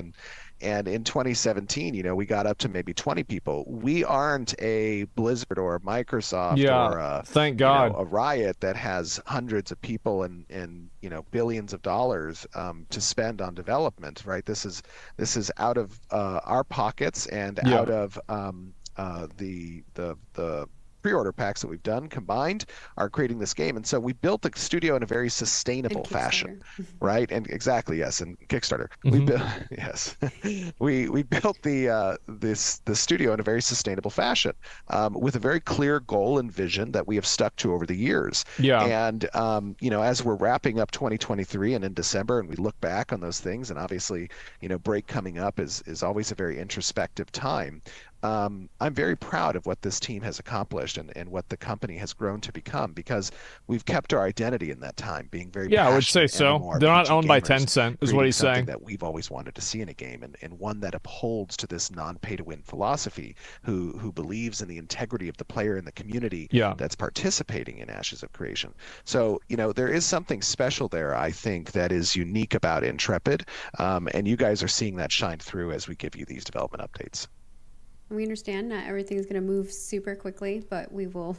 and in 2017, we got up to maybe 20 people. We aren't a Blizzard or a Microsoft Yeah. or a, Thank God. a Riot that has hundreds of people and billions of dollars to spend on development, right? This is out of our pockets and Yeah. out of the pre-order packs that we've done combined are creating this game. And so we built the studio in a very sustainable And fashion, Kickstarter. right? And exactly, yes, and Kickstarter. We built yes, we built the studio in a very sustainable fashion, with a very clear goal and vision that we have stuck to over the years. Yeah. And as we're wrapping up 2023 and in December, and we look back on those things, and obviously, break coming up is always a very introspective time. I'm very proud of what this team has accomplished and what the company has grown to become, because we've kept our identity in that time, being very Yeah, I would say passionate so. They're not MMORPG owned by gamers, Tencent, is creating what he's something saying. that we've always wanted to see in a game, and one that upholds to this non-pay-to-win philosophy, who believes in the integrity of the player and the community Yeah. that's participating in Ashes of Creation. So, there is something special there, I think, that is unique about Intrepid, and you guys are seeing that shine through as we give you these development updates. We understand not everything's going to move super quickly, but we will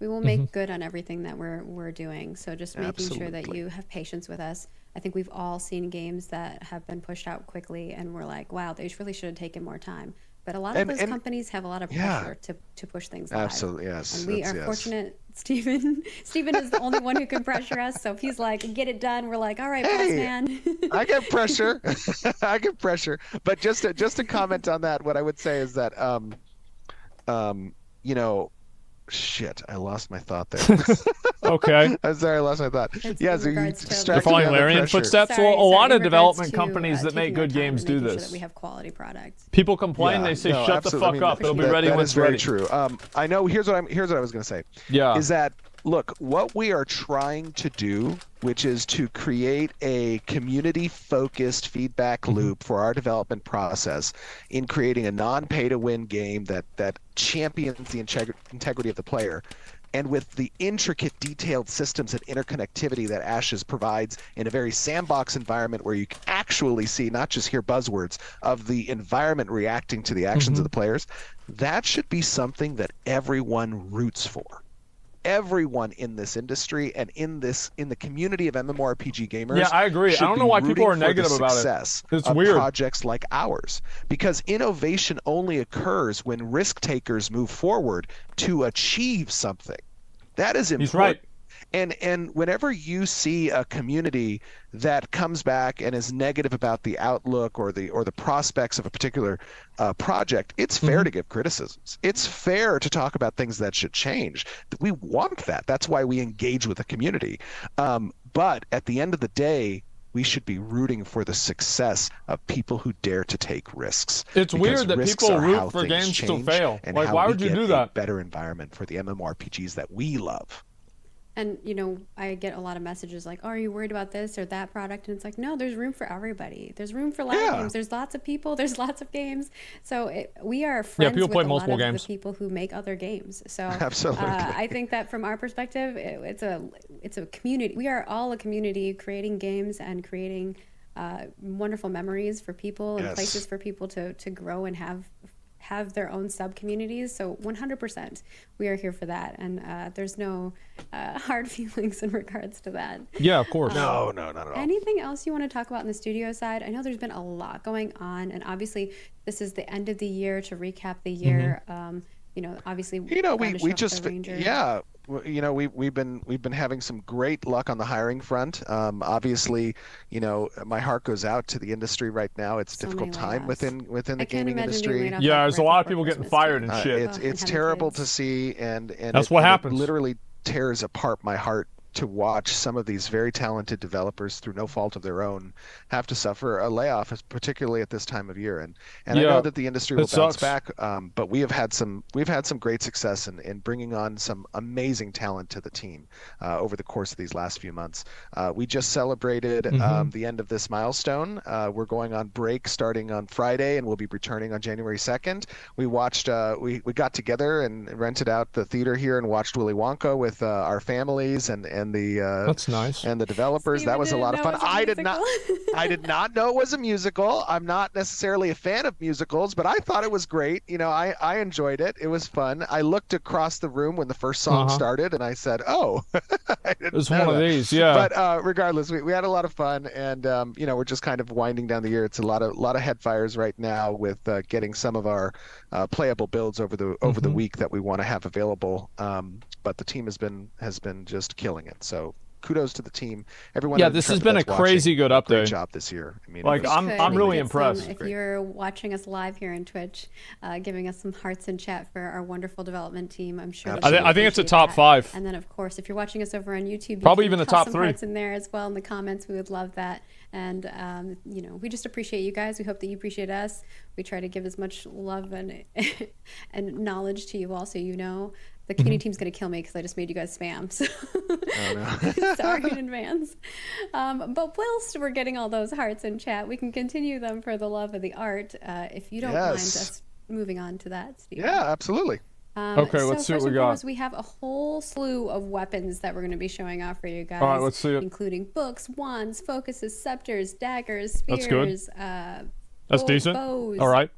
make good on everything that we're doing. So just making sure that Absolutely. you have patience with us. I think we've all seen games that have been pushed out quickly, and we're like, wow, they really should have taken more time. But a lot of those companies have a lot of yeah. pressure to push things live. Absolutely, yes. And we are yes. fortunate. Steven is the only one who can pressure us. So if he's like, get it done, we're like, all right, boss Hey, man. I get pressure. I get pressure. But just to comment on that, what I would say is that, shit, I lost my thought there. Okay. I'm sorry, I lost my thought. It's Yeah, in so you regards to- You're distracted me following on the Larian pressure. footsteps? Sorry, Well, a lot in of regards development to, companies that make taking our good time games and do making sure this. that we have quality products. People complain, Yeah, they say, no, shut the absolutely. fuck I mean, up. It'll be that- ready that when is it's very ready. true. I know. Here's what I was going to say. Yeah. Is that, look, what we are trying to do, which is to create a community-focused feedback loop for our development process in creating a non-pay-to-win game that champions the integrity of the player, and with the intricate, detailed systems and interconnectivity that Ashes provides in a very sandbox environment where you can actually see, not just hear buzzwords, of the environment reacting to the actions of the players, that should be something that everyone roots for. everyone in this industry and in the community of MMORPG gamers. Yeah, I agree. I don't know why people are negative about it. It's weird. Projects like ours, because innovation only occurs when risk takers move forward to achieve something. That is important. He's right. And whenever you see a community that comes back and is negative about the outlook or the prospects of a particular project, it's fair to give criticisms. It's fair to talk about things that should change. We want that. That's why we engage with the community. But at the end of the day, we should be rooting for the success of people who dare to take risks. It's weird that people root for games to fail. Like, why would you do that? Better environment for the MMORPGs that we love. And, you know, I get a lot of messages like, oh, are you worried about this or that product? And it's like, no, there's room for everybody. There's room for a lot of games. There's lots of people. There's lots of games. So we are friends with a lot of the people who make other games. So absolutely. I think that from our perspective, it's a community. We are all a community creating games and creating wonderful memories for people and places for people to grow and have their own sub communities. So 100% we are here for that, and there's no hard feelings in regards to that. Yeah, of course. No, not at all. Anything else you want to talk about in the studio side? I know there's been a lot going on, and obviously this is the end of the year to recap the year. You know, obviously, we just we've been having some great luck on the hiring front. Obviously, my heart goes out to the industry right now. It's a difficult time within the gaming industry. Yeah, there's a lot of people getting fired and shit. It's terrible to see, and that's what happens. It literally tears apart my heart to watch some of these very talented developers, through no fault of their own, have to suffer a layoff, particularly at this time of year. And I know that the industry will bounce back, but we've had some great success in bringing on some amazing talent to the team over the course of these last few months. We just celebrated the end of this milestone. We're going on break starting on Friday, and we'll be returning on January 2nd. We watched, we got together and rented out the theater here and watched Willy Wonka with our families and the that's nice, and the developers. That was a lot of fun. I did not know it was a musical. I'm not necessarily a fan of musicals, but I thought it was great. I enjoyed it. It was fun. I looked across the room when the first song started, and I said, "Oh, it was one of these." Yeah. But regardless, we had a lot of fun, and we're just kind of winding down the year. It's a lot of head fires right now with getting some of our playable builds over the week that we want to have available. But the team has been just killing it. So kudos to the team. Everyone. Yeah, this has been a crazy good update. Great job this year. I mean, I'm really impressed. If you're watching us live here on Twitch, giving us some hearts in chat for our wonderful development team, I'm sure. I think it's a top 5. And then, of course, if you're watching us over on YouTube, probably even the top 3. Hearts in there as well in the comments. We would love that. And we just appreciate you guys. We hope that you appreciate us. We try to give as much love and knowledge to you all, so the community team's going to kill me because I just made you guys spam. So sorry in advance. But whilst we're getting all those hearts in chat, we can continue them for the love of the art. If you don't mind us moving on to that, Steve. Yeah, absolutely. Okay, let's see what we got. We have a whole slew of weapons that we're going to be showing off for you guys. All right, let's see it. Including books, wands, focuses, scepters, daggers, spears. That's good. That's decent. Bows, all right.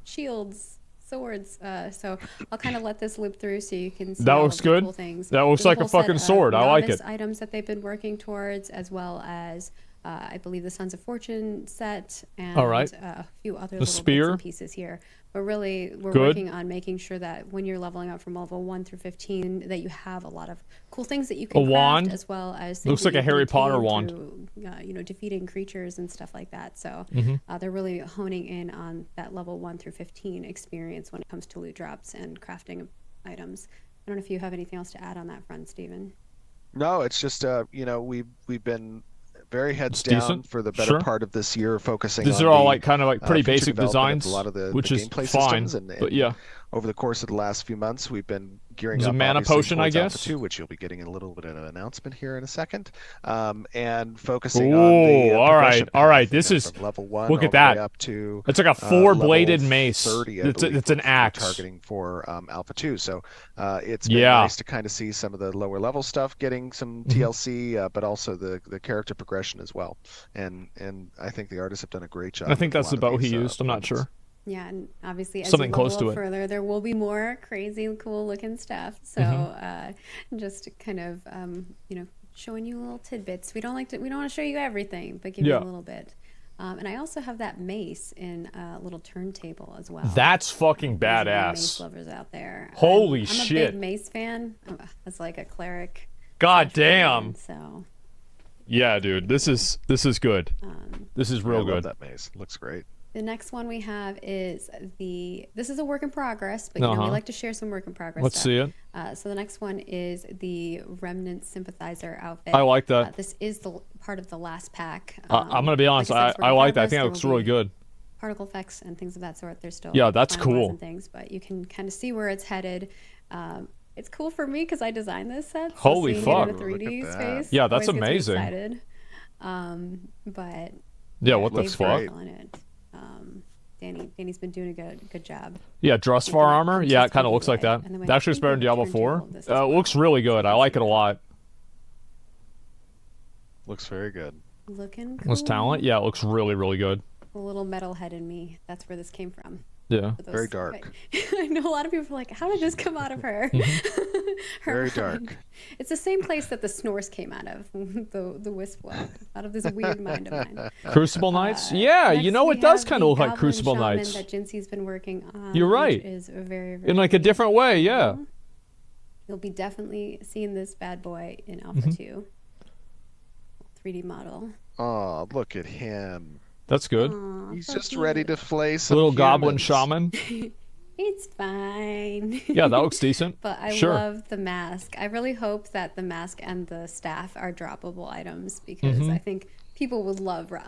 Shields, swords. So I'll kind of let this loop through so you can see that looks good. Cool things. That looks like a fucking sword. I like it. Items that they've been working towards, as well as I believe the Sons of Fortune set and a few other little spear. Bits and pieces here. But really, we're working on making sure that when you're leveling up from level 1 through 15, that you have a lot of cool things that you can craft, wand, as well as looks like a Harry Potter wand. Through, defeating creatures and stuff like that. So they're really honing in on that level 1 through 15 experience when it comes to loot drops and crafting of items. I don't know if you have anything else to add on that front, Stephen. No, it's just we've been very heads down for the better part of this year, focusing These on are all kind of pretty basic designs, a lot of the which the is gameplay fine. systems, and but yeah, over the course of the last few months, we've been gearing There's up. a mana potion, I guess, Alpha 2, which you'll be getting a little bit of an announcement here in a second, and focusing on the all right. This is level 1. Look at that. Up to it's like a 4-bladed mace. 30, it's an axe targeting for Alpha 2. So it's been nice to kind of see some of the lower level stuff getting some TLC, but also the character progression as well. And I think the artists have done a great job. I think that's the bow he used. I'm not sure. Yeah, and obviously as Something you close level to up it. further, there will be more crazy, cool looking stuff. So just kind of showing you little tidbits. We don't want to show you everything, but give you Yeah. a little bit. And I also have that mace in a little turntable as well. That's fucking Those are the badass. mace lovers out there. Holy I'm shit. a big mace fan. As like a cleric. God Fan, damn. so Yeah, dude. This is good. This is real I love good. that maze. Looks great. the next one we have is this is a work in progress, but we like to share some work in progress. Let's stuff. see it. So the next one is the Remnant Sympathizer outfit. I like that. This is the part of the last pack. I'm gonna be honest. like I said, it's work I in like that. I progress. think it There looks will really be good. Particle effects and things of that sort. They're still Yeah, that's finalizing cool. things, but you can kind of see where it's headed. It's cool for me because I designed this set. So Holy seeing fuck. it in a 3D Look at space. Yeah, that's always gets me amazing. excited. But Yeah, what the they've fuck? worked on it. Danny's been doing a good job. Yeah, Drustvar Making that armor. come Yeah, to it kind of the looks like way. that. And then we That actually looks have better than the Diablo turntable 4. of this as It well. looks really good. I like it a lot. Looks very good. Looking cool. Was talent? Yeah, it looks really, really good. The little metal head in me. That's where this came from. Yeah. For those- Very dark. I know a lot of people are like, how did this come out of her? Her Very mind. dark. It's the same place that the snores came out of, the wisp well, out of this weird mind of mine. Crucible Knights? Yeah, you Next know, we it does have kind the of look like Goblin Crucible Shaman Knights. that Jincy's been working on. You're right. Which is very, very In like a different way, yeah. cool. You'll be definitely seeing this bad boy in Mm-hmm. Alpha 2. 3D model. Oh, look at him. That's good. Aw, He's so just cute. ready to flay some Little goblin humans. shaman. It's fine. Yeah, that looks decent. But I Sure. love the mask. I really hope that the mask and the staff are droppable items because Mm-hmm. I think people would love let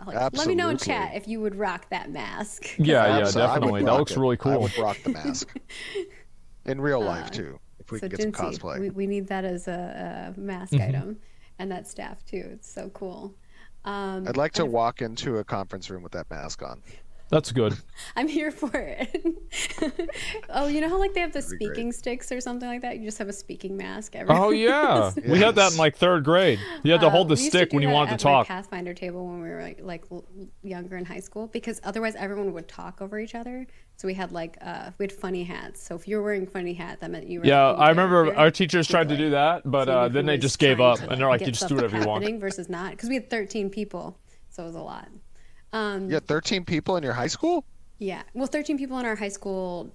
me know in Absolutely. chat if you would rock that mask. Yeah, yeah, I would definitely. That rock looks it. really I cool. would rock the mask. In real life, too. If we So can get some Jincy, cosplay. we need that as a mask Mm-hmm. item, and that staff too. It's so cool. I'd like to walk into a conference room with that mask on. That's good. I'm here for it. Oh, you know how like they have the That'd be great. speaking sticks or something like that? You just have a speaking mask. Oh, yeah. We had that in like 3rd grade. You had to hold the We used to stick do when you that wanted to at my talk. Pathfinder table when we were younger in high school because otherwise everyone would talk over each other. So we had we had funny hats. So if you were wearing a funny hat, that meant you were. Yeah, in I remember character. our teachers tried to do that, but So then who they was just gave trying up. to, And they're like, get you just stuff do whatever you want. happening versus not because we had 13 people, so it was a lot. You had 13 people in your high school Yeah, well, 13 people in our high school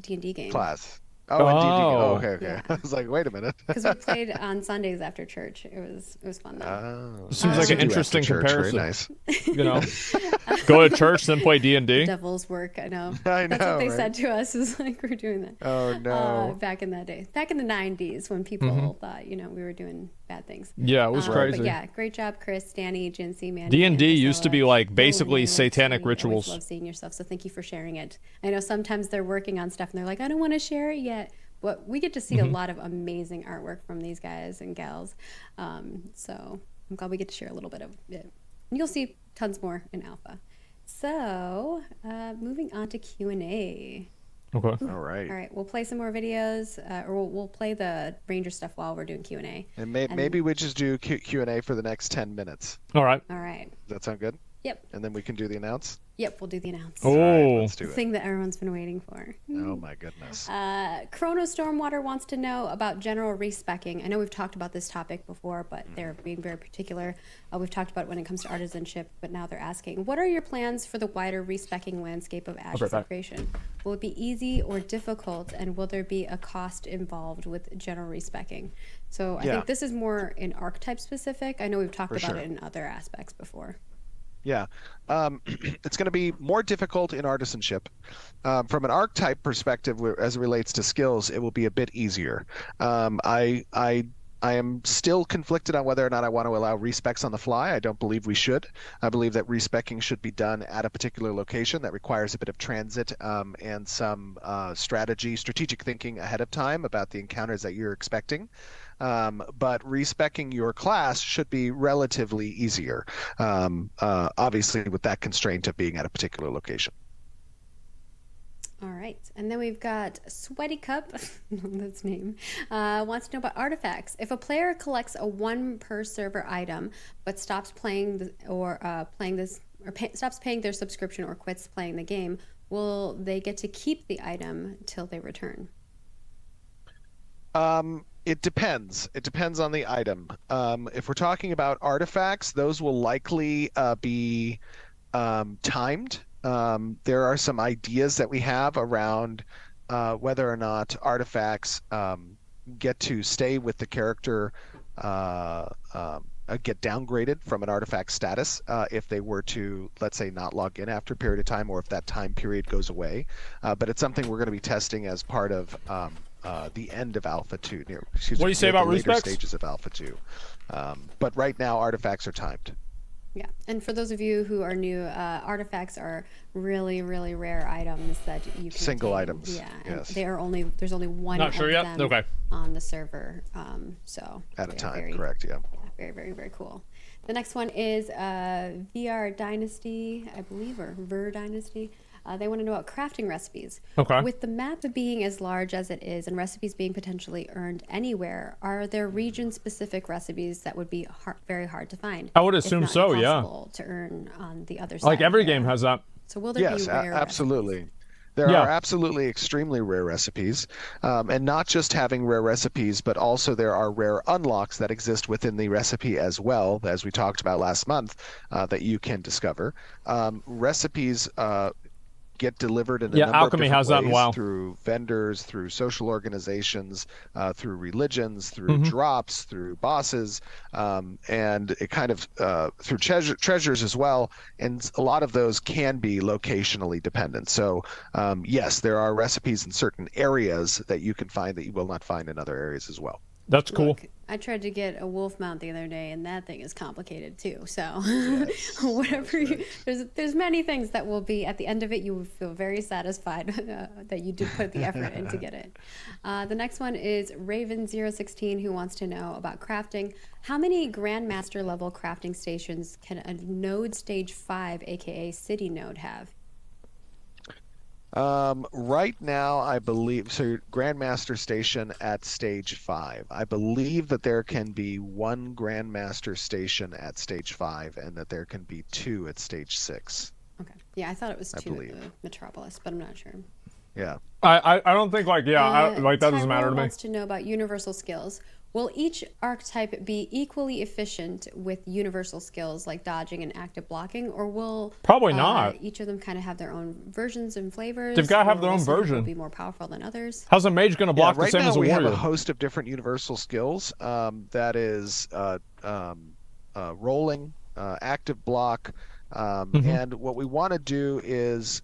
D&D game. class? Oh, and D&D. Oh. Oh, okay. Yeah. I was like, wait a minute. Because we played on Sundays after church. It was fun though. Oh, Seems that's like an what you do after interesting church. Very comparison. nice. You know, go to church, then play D&D. Devil's work. I know. I That's what know, they right? said to us. Is like we're doing that. Oh, no. Back in that day, back in the 90s, when people thought we were doing bad things. Yeah, it was crazy. But yeah, great job, Chris, Danny, Jincy, Mandy. D&D and used to be Priscilla. like basically Really, satanic we always rituals. love seeing your stuff, so thank you for sharing it. I know sometimes they're working on stuff and they're like, I don't want to share it yet. But we get to see a lot of amazing artwork from these guys and gals. So I'm glad we get to share a little bit of it. And you'll see tons more in Alpha. So moving on to Q&A. Okay. All right. All right, we'll play some more videos, or we'll play the Ranger stuff while we're doing Q&A. And maybe we just do Q&A for the next 10 minutes. All right. All right. Does that sound good? Yep. And then we can do the announce? Yep, we'll do the announce. Oh. All right, let's do The it. thing that everyone's been waiting for. Oh, my goodness. Chrono Stormwater wants to know about general respecking. I know we've talked about this topic before, but they're being very particular. We've talked about it when it comes to artisanship, but now they're asking, what are your plans for the wider respecking landscape of Ashes of Creation? Will it be easy or difficult, and will there be a cost involved with general respecking? So I Yeah. think this is more in archetype specific. I know we've talked about sure. it in other aspects before. Yeah, it's going to be more difficult in artisanship. From an archetype perspective, as it relates to skills, it will be a bit easier. I am still conflicted on whether or not I want to allow respecs on the fly. I don't believe we should. I believe that respecking should be done at a particular location that requires a bit of transit and some strategic thinking ahead of time about the encounters that you're expecting. But respecking your class should be relatively easier, obviously with that constraint of being at a particular location. All right, and then we've got Sweaty Cup, that's name, wants to know about artifacts. If a player collects a 1 per server item, but stops playing stops paying their subscription or quits playing the game, will they get to keep the item till they return? It depends. It depends on the item. If we're talking about artifacts, those will likely be timed. There are some ideas that we have around whether or not artifacts get to stay with the character, get downgraded from an artifact status if they were to, let's say, not log in after a period of time, or if that time period goes away. But it's something we're going to be testing as part of the end of Alpha 2. What do you say about later respects? stages of Alpha 2. But right now, artifacts are timed. Yeah, and for those of you who are new, artifacts are really, really rare items that you can Single obtain. items. Yeah, and Yes. there's only one Not of sure yet? them Okay. on the server. So At a they're time, very, correct? Yeah. very, very, very cool. The next one is VR Dynasty, I believe, or Ver Dynasty. They want to know about crafting recipes. Okay. With the map being as large as it is and recipes being potentially earned anywhere, are there region-specific recipes that would be very hard to find? I would if assume not so, yeah. impossible to earn on the other side? Like every there? game has that. So will there Yes, be rare absolutely. recipes? There Yeah. are absolutely extremely rare recipes, and not just having rare recipes, but also there are rare unlocks that exist within the recipe as well, as we talked about last month, that you can discover. Recipes get delivered in a Yeah, number Alchemy of different has that in ways, WoW. through vendors, through social organizations, through religions, through drops, through bosses, and it kind of through treasures as well. And a lot of those can be locationally dependent. So yes, there are recipes in certain areas that you can find that you will not find in other areas as well. That's cool. Look, I tried to get a wolf mount the other day, and that thing is complicated too. So, whatever you, there's many things that will be at the end of it. You will feel very satisfied that you did put the effort in to get it. The next one is Raven016, who wants to know about crafting. How many Grandmaster level crafting stations can a node stage 5, aka city node, have? Right now, I believe, so Grandmaster Station at stage 5. I believe that there can be one Grandmaster Station at stage 5 and that there can be 2 at stage 6. Okay. Yeah, I thought it was 2 at believe. the Metropolis, but I'm not sure. Yeah. I don't think like that doesn't matter to Tyrell me. wants to know about universal skills. Will each archetype be equally efficient with universal skills like dodging and active blocking, or will Probably not. each of them kind of have their own versions and flavors? They've gotta have or their will own some people version. Be more powerful than others. How's a mage gonna block the right same now as a we warrior? have a host of different universal skills. That is rolling, active block, and what we want to do is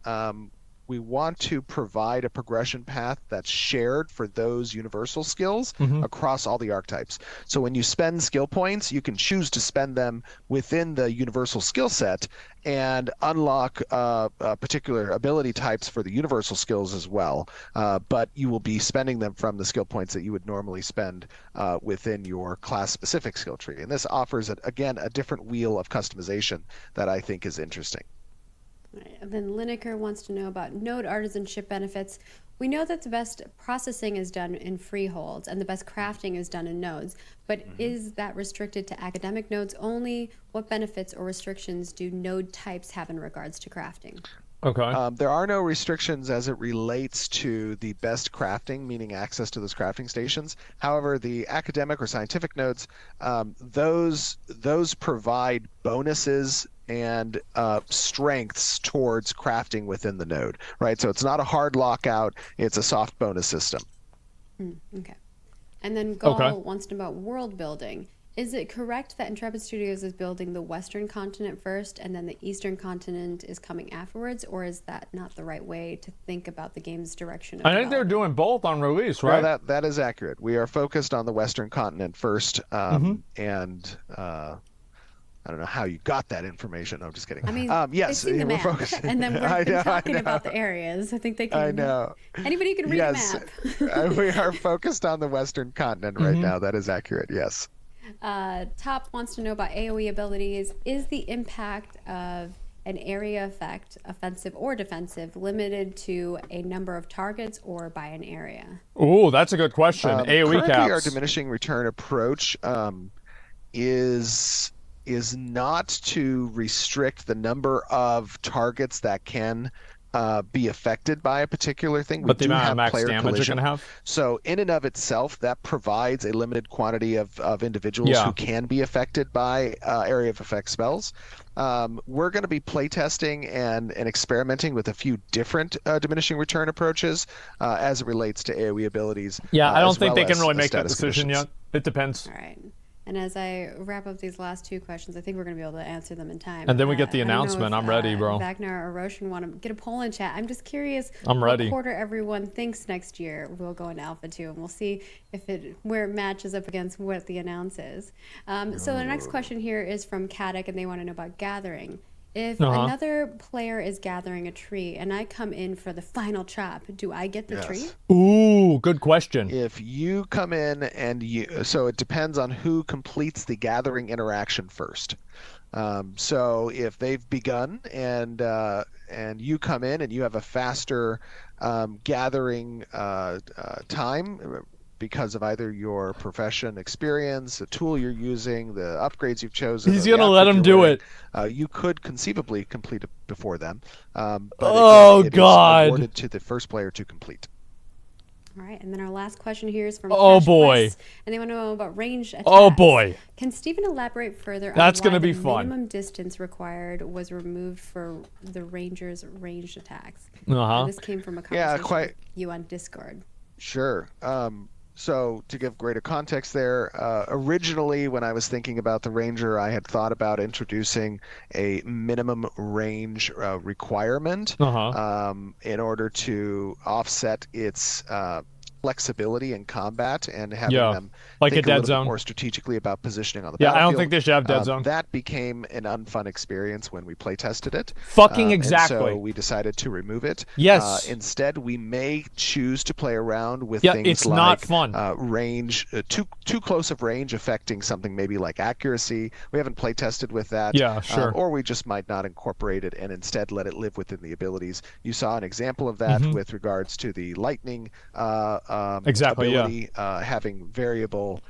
we want to provide a progression path that's shared for those universal skills across all the archetypes. So when you spend skill points, you can choose to spend them within the universal skill set and unlock particular ability types for the universal skills as well. But you will be spending them from the skill points that you would normally spend within your class-specific skill tree. And this offers, again, a different wheel of customization that I think is interesting. Right. And then Lineker wants to know about node artisanship benefits. We know that the best processing is done in freeholds and the best crafting is done in nodes, but is that restricted to academic nodes only? What benefits or restrictions do node types have in regards to crafting? Okay. There are no restrictions as it relates to the best crafting, meaning access to those crafting stations. However, the academic or scientific nodes, those provide bonuses and strengths towards crafting within the node, right? So it's not a hard lockout, it's a soft bonus system. Okay. And then Gall wants to know about world building. Is it correct that Intrepid Studios is building the Western continent first and then the Eastern continent is coming afterwards, or is that not the right way to think about the game's direction? I think they're doing both on release, right? Well, that is accurate. We are focused on the Western continent first, and I don't know how you got that information. I'm just kidding. I mean, yes, they've seen the we're map, focused. and then I we've been know, talking I know. about the areas. I think they can. I know. Anybody can read Yes, a map. we are focused on the Western continent right now. That is accurate. Yes. Top wants to know about AoE abilities. Is the impact of an area effect, offensive or defensive, limited to a number of targets or by an area? Ooh, that's a good question. AoE Currently, caps. our diminishing return approach is not to restrict the number of targets that can be affected by a particular thing. We But the do amount of have max player damage collision. you're gonna have. So in and of itself, that provides a limited quantity of individuals who can be affected by area of effect spells. We're going to be playtesting and experimenting with a few different diminishing return approaches as it relates to AoE abilities. Yeah, I don't think well they can as, really make that status decision conditions. yet. It depends. All right. And as I wrap up these last two questions, I think we're going to be able to answer them in time. And then we get the I don't know announcement. if, I'm ready, bro. Wagner or Roshan want to get a poll in chat. I'm just curious I'm ready. what quarter everyone thinks next year we'll go into Alpha 2, and we'll see if where it matches up against what the announce is. So the next question here is from CatDany, and they want to know about gathering. If another player is gathering a tree and I come in for the final chop, do I get the tree? Ooh, good question. If you come in and so it depends on who completes the gathering interaction first. So if they've begun and you come in and you have a faster gathering time because of either your profession experience, the tool you're using, the upgrades you've chosen. He's going to let him do it. You could conceivably complete it before them. But oh, again, it God. is awarded to the first player to complete. All right, and then our last question here is from Oh, boy. Quest, and they want to know about range attacks. Oh, boy. Can Stephen elaborate further That's on gonna why be the fun. minimum distance required was removed for the Rangers' ranged attacks? Uh-huh. And this came from a conversation quite. with you on Discord. Sure. So to give greater context there, originally when I was thinking about the Ranger, I had thought about introducing a minimum range requirement in order to offset its flexibility in combat and having them like think a dead little zone bit more strategically about positioning on the Yeah, I battlefield. don't think they should have dead zone. That became an unfun experience when we play tested it. Fucking exactly. And so we decided to remove it. Yes. Instead, we may choose to play around with Yeah, things it's like not fun. range, too close of range affecting something maybe like accuracy. We haven't play tested with that. Yeah, sure. Or we just might not incorporate it and instead let it live within the abilities. You saw an example of that with regards to the lightning ability, having variable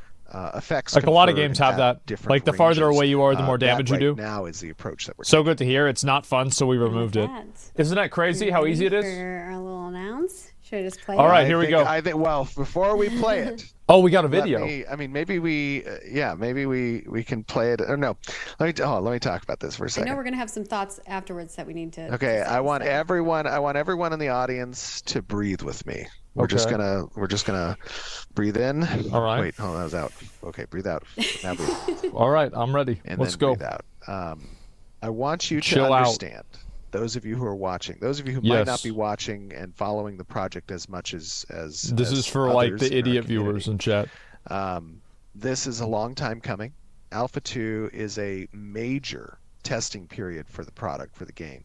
effects. Like a lot of games have that. Like the farther away you are, the more damage you do. Now is the approach that we're so good to hear. It's not fun, so we removed it. Isn't that crazy how easy it is? For our little announce. Should I just play All it? right, here we go. I think. Well, before we play it. Oh, we got a video. Maybe we can play it. Or no, let me talk about this for a I second. know we're gonna have some thoughts afterwards that we need to. Okay, I want everyone in the audience to breathe with me. We're just gonna breathe in. All right. Wait, that was out. Okay, breathe out. Now breathe. All right, I'm ready. And Let's then go. breathe out. I want you to Chill understand. Those of you who are watching, those of you who might not be watching and following the project as much as this is for like the idiot viewers in chat. This is a long time coming. Alpha 2 is a major testing period for the product, for the game,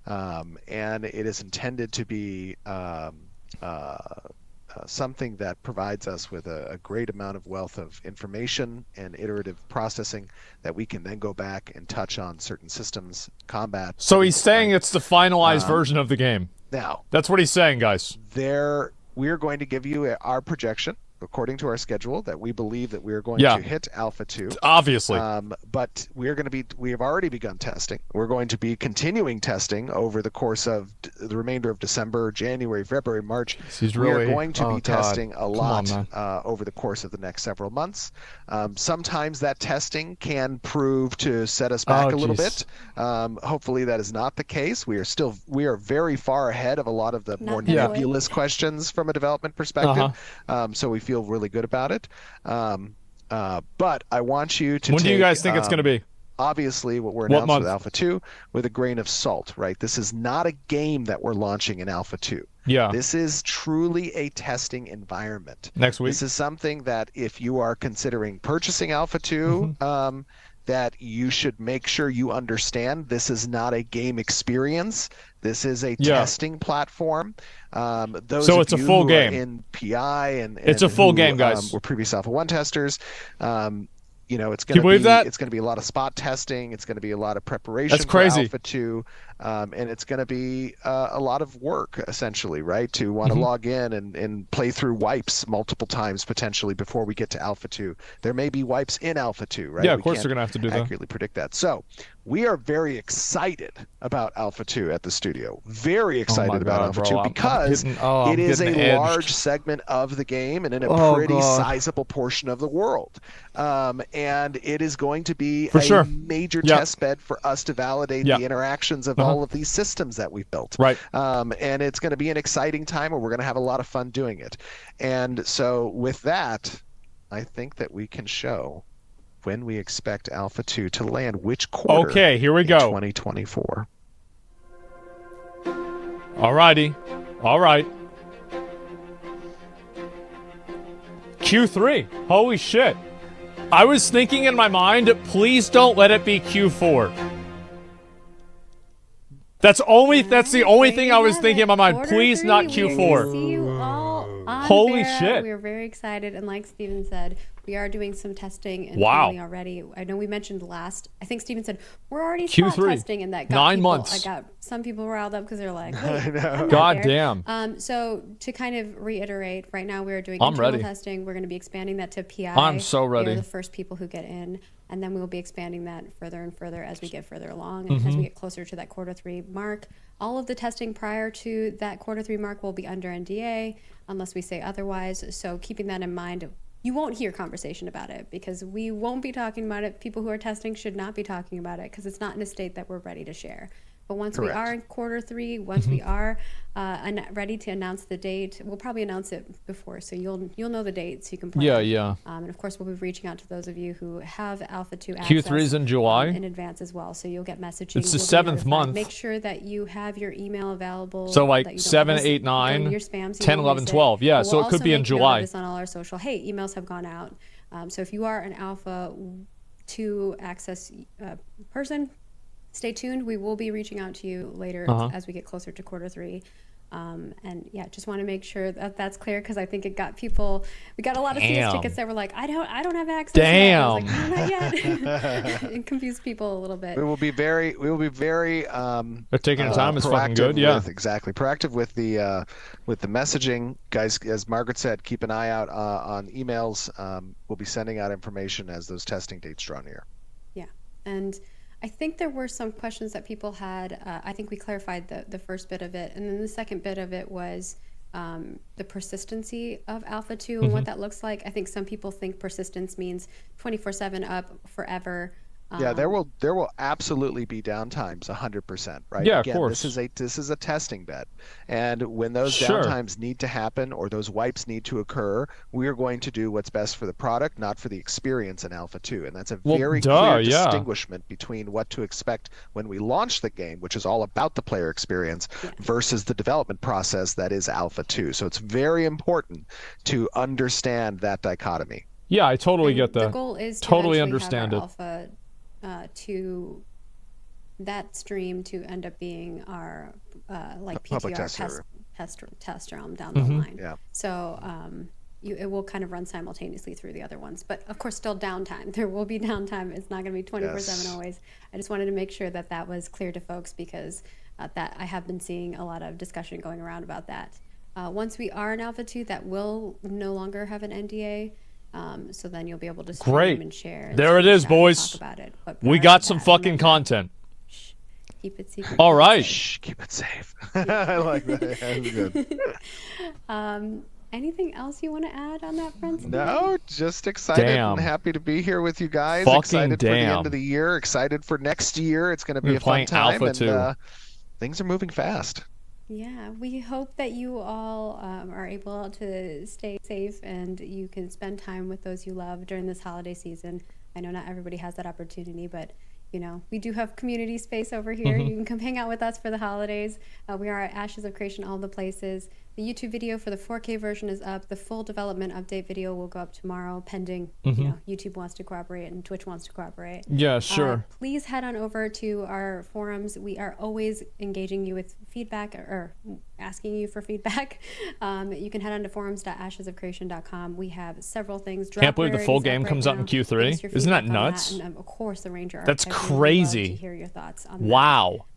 and it is intended to be something that provides us with a great amount of wealth of information and iterative processing that we can then go back and touch on certain systems, combat. So he's saying it's the finalized version of the game. Now, that's what he's saying, guys. We're going to give you our projection according to our schedule that we believe that we are going to hit Alpha 2. Obviously. But we have already begun testing. We're going to be continuing testing over the course of the remainder of December, January, February, March. We are going to be testing a lot over the course of the next several months. Sometimes that testing can prove to set us back a little bit. Hopefully that is not the case. We are very far ahead of a lot of the more nebulous questions from a development perspective. So we feel really good about it. But I want you to When do you guys think it's going to be? Obviously, what we're announcing with Alpha 2 with a grain of salt, right? This is not a game that we're launching in Alpha 2. Yeah. This is truly a testing environment. Next week. This is something that if you are considering purchasing Alpha 2, that you should make sure you understand this is not a game experience. This is a testing platform. So it's a full game. In PI and it's a full game, guys. We're previous Alpha 1 testers. It's going to be a lot of spot testing. It's going to be a lot of preparation for Alpha 2, and it's going to be a lot of work, essentially, right? To want to log in and play through wipes multiple times potentially before we get to Alpha 2. There may be wipes in Alpha 2, right? Yeah, of course they're going to have to do that. Accurately predict that. So we are very excited about Alpha 2 at the studio. Very Oh my excited about God, Alpha bro. 2 I'm because getting it is getting a edged. large segment of the game and in a Oh, pretty God. sizable portion of the world. And it is going to be For a sure. major Yep. test bed for us to validate Yep. the interactions of Uh-huh. all of these systems that we've built. Right. And it's going to be an exciting time where we're going to have a lot of fun doing it. And so with that, I think that we can show when we expect Alpha 2 to land, which quarter Okay, here we in go. 2024. Alrighty. All right. Q3. Holy shit. I was thinking in my mind, please don't let it be Q4. That's the only thing I was thinking in my mind. Please not Q4. See you all on Holy there. shit. We're very excited, and like Steven said, we are doing some testing internally Wow. already. I know we mentioned I think Steven said we're already Q3. spot testing, and that got 9 people, months. I got some people riled up because they're like, wait, I'm not God there. damn. So to kind of reiterate, right now we are doing I'm internal ready. testing. We're going to be expanding that to PI. I'm so ready. They're the first people who get in, and then we will be expanding that further and further as we get further along and Mm-hmm. as we get closer to that Q3 mark. All of the testing prior to that Q3 mark will be under NDA unless we say otherwise. So keeping that in mind, you won't hear conversation about it because we won't be talking about it. People who are testing should not be talking about it because it's not in a state that we're ready to share. But once we are in Q3, once we are ready to announce the date, we'll probably announce it before, so you'll know the date, so you can plan. Yeah. And of course, we'll be reaching out to those of you who have Alpha 2 access. Q3 is in July? In advance as well, so you'll get messaging. It's the You'll be 7th notified. month. Make sure that you have your email available. So like that you don't 7, miss it 8, going 9, to your spam, so you 10, don't 11, miss 12. Yeah, But so we'll it could be also in make note of July. this on all our social. Hey, emails have gone out. So if you are an Alpha 2 access person, stay tuned. We will be reaching out to you later as we get closer to Q3. And yeah, just want to make sure that that's clear because I think it got people. We got a lot of CS tickets that were like, I don't have access. Yet. I was like, no, not yet. It confused people a little bit. We will be very They're taking their time. It's fucking good. Yeah. Proactive with the messaging, guys. As Margaret said, keep an eye out on emails. We'll be sending out information as those testing dates draw near. Yeah, and I think there were some questions that people had. I think we clarified the first bit of it, and then the second bit of it was the persistency of Alpha 2 and what that looks like. I think some people think persistence means 24/7 up forever. Yeah, there will absolutely be downtimes, 100%, right? Yeah, Again, of course. This is a testing bed, and when those Sure. downtimes need to happen or those wipes need to occur, we are going to do what's best for the product, not for the experience in Alpha 2, and that's a very clear distinguishment between what to expect when we launch the game, which is all about the player experience, versus the development process that is Alpha 2. So it's very important to understand that dichotomy. Yeah, I totally And get that. The goal is to totally eventually understand have it. our Alpha to that stream to end up being our like Public PTR test test realm down the line. Yeah. So it will kind of run simultaneously through the other ones, but of course still downtime. There will be downtime. It's not going to be 24/7 always. I just wanted to make sure that that was clear to folks because that I have been seeing a lot of discussion going around about that. Once we are in Alpha 2, that will no longer have an NDA. So then you'll be able to stream and share. And there it is, chat and boys. talk about it. But We prior got to some that, fucking remember, content. keep it secret. All right. Shh, keep it safe. I like that. That was good. Anything else you want to add on that front? Steve? No, just excited Damn. and happy to be here with you guys. Fucking Excited for the damn. end of the year. Excited for next year. It's going to be We're a fun playing time. Alpha and 2. Things are moving fast. Yeah, we hope that you all are able to stay safe and you can spend time with those you love during this holiday season. I know not everybody has that opportunity, but you know, we do have community space over here. You can come hang out with us for the holidays. We are at Ashes of Creation, all the places. The YouTube video for the 4K version is up. The full development update video will go up tomorrow, pending you know, YouTube wants to cooperate and Twitch wants to cooperate. Yeah, sure. Please head on over to our forums. We are always engaging you with feedback or asking you for feedback. You can head on to forums.ashesofcreation.com. We have several things. Can't believe the full game comes out in Q3. Isn't that nuts? And of course, the Ranger That's Archetype. We would love crazy. to hear your thoughts on that. Wow.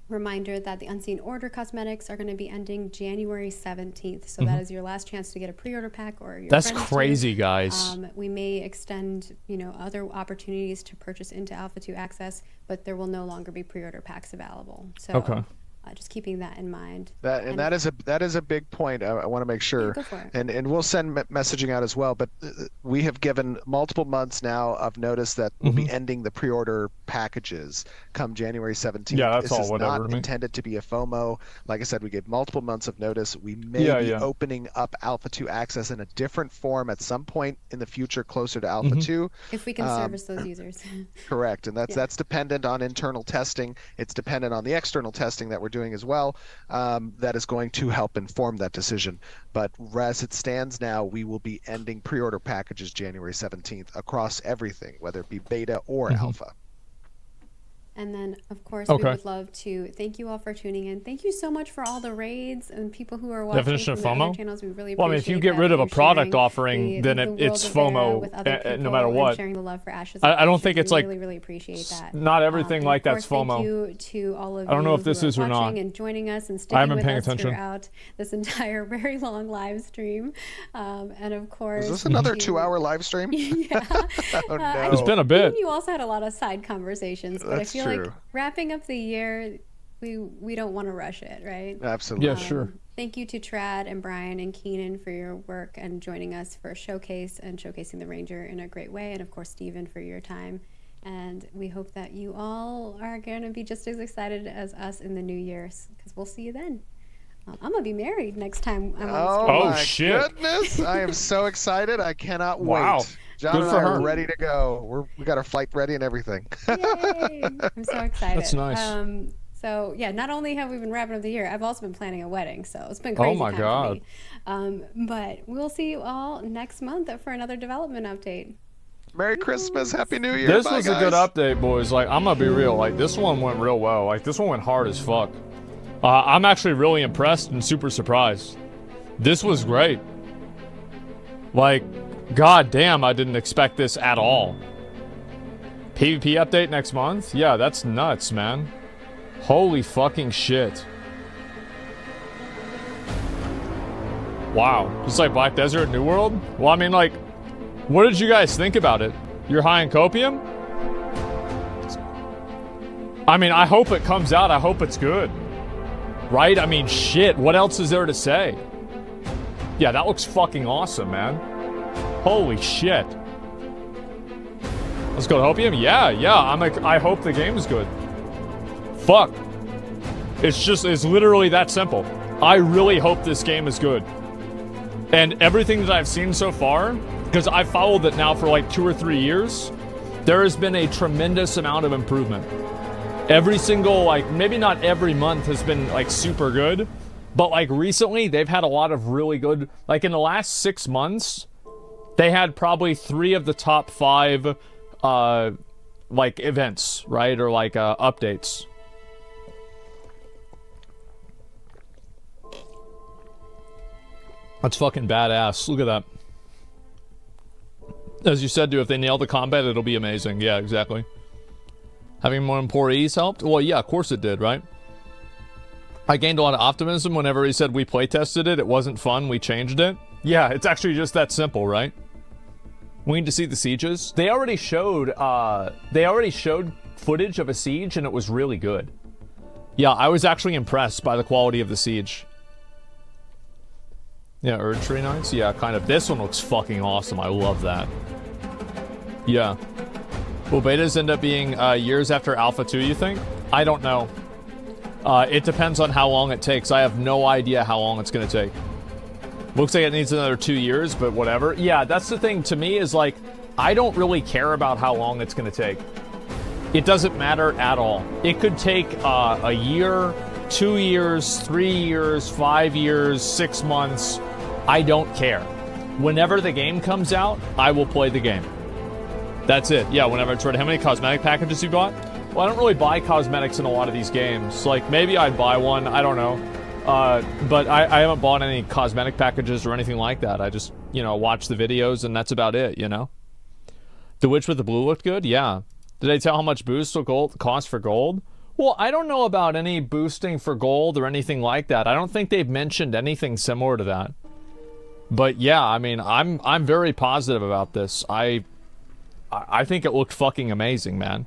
Reminder that the Unseen Order cosmetics are going to be ending January 17th. So that is your last chance to get a pre-order pack or your That's friends crazy, to. guys. We may extend, other opportunities to purchase into Alpha 2 access, but there will no longer be pre-order packs available. So Okay. Just keeping that in mind. That is a big point. I want to make sure, go for it. and we'll send messaging out as well. But we have given multiple months now of notice that we'll be ending the pre-order packages come January 17th. Yeah, that's this all is whatever not to me. intended to be a FOMO. Like I said, we gave multiple months of notice. We may be opening up Alpha 2 access in a different form at some point in the future, closer to Alpha 2. If we can service those users. Correct, and that's dependent on internal testing. It's dependent on the external testing that we're doing as well. That is going to help inform that decision. But as it stands now, we will be ending pre-order packages January 17th across everything, whether it be beta or alpha. And then, of course, we would love to thank you all for tuning in. Thank you so much for all the raids and people who are watching Definition of from the FOMO? other channels. We really appreciate Well, I mean, if you get rid of a product offering, then it's FOMO no matter what. Sharing the love for Ashes. I don't think it's really, really appreciate that. Not everything like that's FOMO. Thank you to all of you. I don't know if this is or not. And joining us and sticking with us attention. throughout this entire very long live stream. And of course, is this another 2-hour live stream? Yeah. Oh, no. It's been a bit. You also had a lot of side conversations, but That's I feel true. like wrapping up the year, we don't want to rush it, right? Absolutely. Yeah, sure. Thank you to Trad and Brian and Keenan for your work and joining us for Showcase and showcasing the Ranger in a great way. And of course, Steven, for your time. And we hope that you all are going to be just as excited as us in the new year, because we'll see you then. I'm going to be married next time I'm on stream. My shit. Goodness. I am so excited. I cannot Wow. wait. John Good and for I are her. ready to go. We got our flight ready and everything. Yay! I'm so excited. That's nice. So yeah, not only have we been wrapping up the year, I've also been planning a wedding. So it's been crazy. Oh my God. For me. But we'll see you all next month for another development update. Merry Christmas. Happy New Year. This Bye, was guys. a good update, boys. Like, I'm gonna be real. Like, this one went real well. Like, this one went hard as fuck. I'm actually really impressed and super surprised. This was great. Like, god damn, I didn't expect this at all. PvP update next month? Yeah, that's nuts, man. Holy fucking shit. Wow. Just like Black Desert, New World? Well, I mean, like, what did you guys think about it? You're high in copium? I mean, I hope it comes out. I hope it's good. Right? I mean, shit. What else is there to say? Yeah, that looks fucking awesome, man. Holy shit. Let's go to Hopium? Yeah. I hope the game is good. Fuck. It's literally that simple. I really hope this game is good. And everything that I've seen so far, because I've followed it now for like 2 or 3 years, there has been a tremendous amount of improvement. Every single, like, maybe not every month has been, like, super good, but, like, recently, they've had a lot of really good, like, in the last 6 months, they had probably 3 of the top 5, like, events, right, or, like, updates. That's fucking badass. Look at that. As you said, dude, if they nail the combat, it'll be amazing. Yeah, exactly. Having more employees helped? Well, yeah, of course it did, right? I gained a lot of optimism whenever he said we playtested it. It wasn't fun. We changed it. Yeah, it's actually just that simple, right? We need to see the sieges. They already showed footage of a siege, and it was really good. Yeah, I was actually impressed by the quality of the siege. Yeah, Erd Tree Knights? Yeah, kind of. This one looks fucking awesome. I love that. Yeah. Will betas end up being years after Alpha 2, you think? I don't know. It depends on how long it takes. I have no idea how long it's going to take. Looks like it needs another 2 years, but whatever. Yeah, that's the thing to me is, like, I don't really care about how long it's going to take. It doesn't matter at all. It could take a year, 2 years, 3 years, 5 years, 6 months. I don't care. Whenever the game comes out, I will play the game. That's it. Yeah, whenever it's ready. How many cosmetic packages you bought? Well, I don't really buy cosmetics in a lot of these games. Like, maybe I'd buy one. I don't know. But I haven't bought any cosmetic packages or anything like that. I just, you know, watch the videos and that's about it, you know? The Witch with the Blue looked good? Yeah. Did they tell how much boost will gold cost for gold? Well, I don't know about any boosting for gold or anything like that. I don't think they've mentioned anything similar to that. But yeah, I mean, I'm very positive about this. I think it looked fucking amazing, man.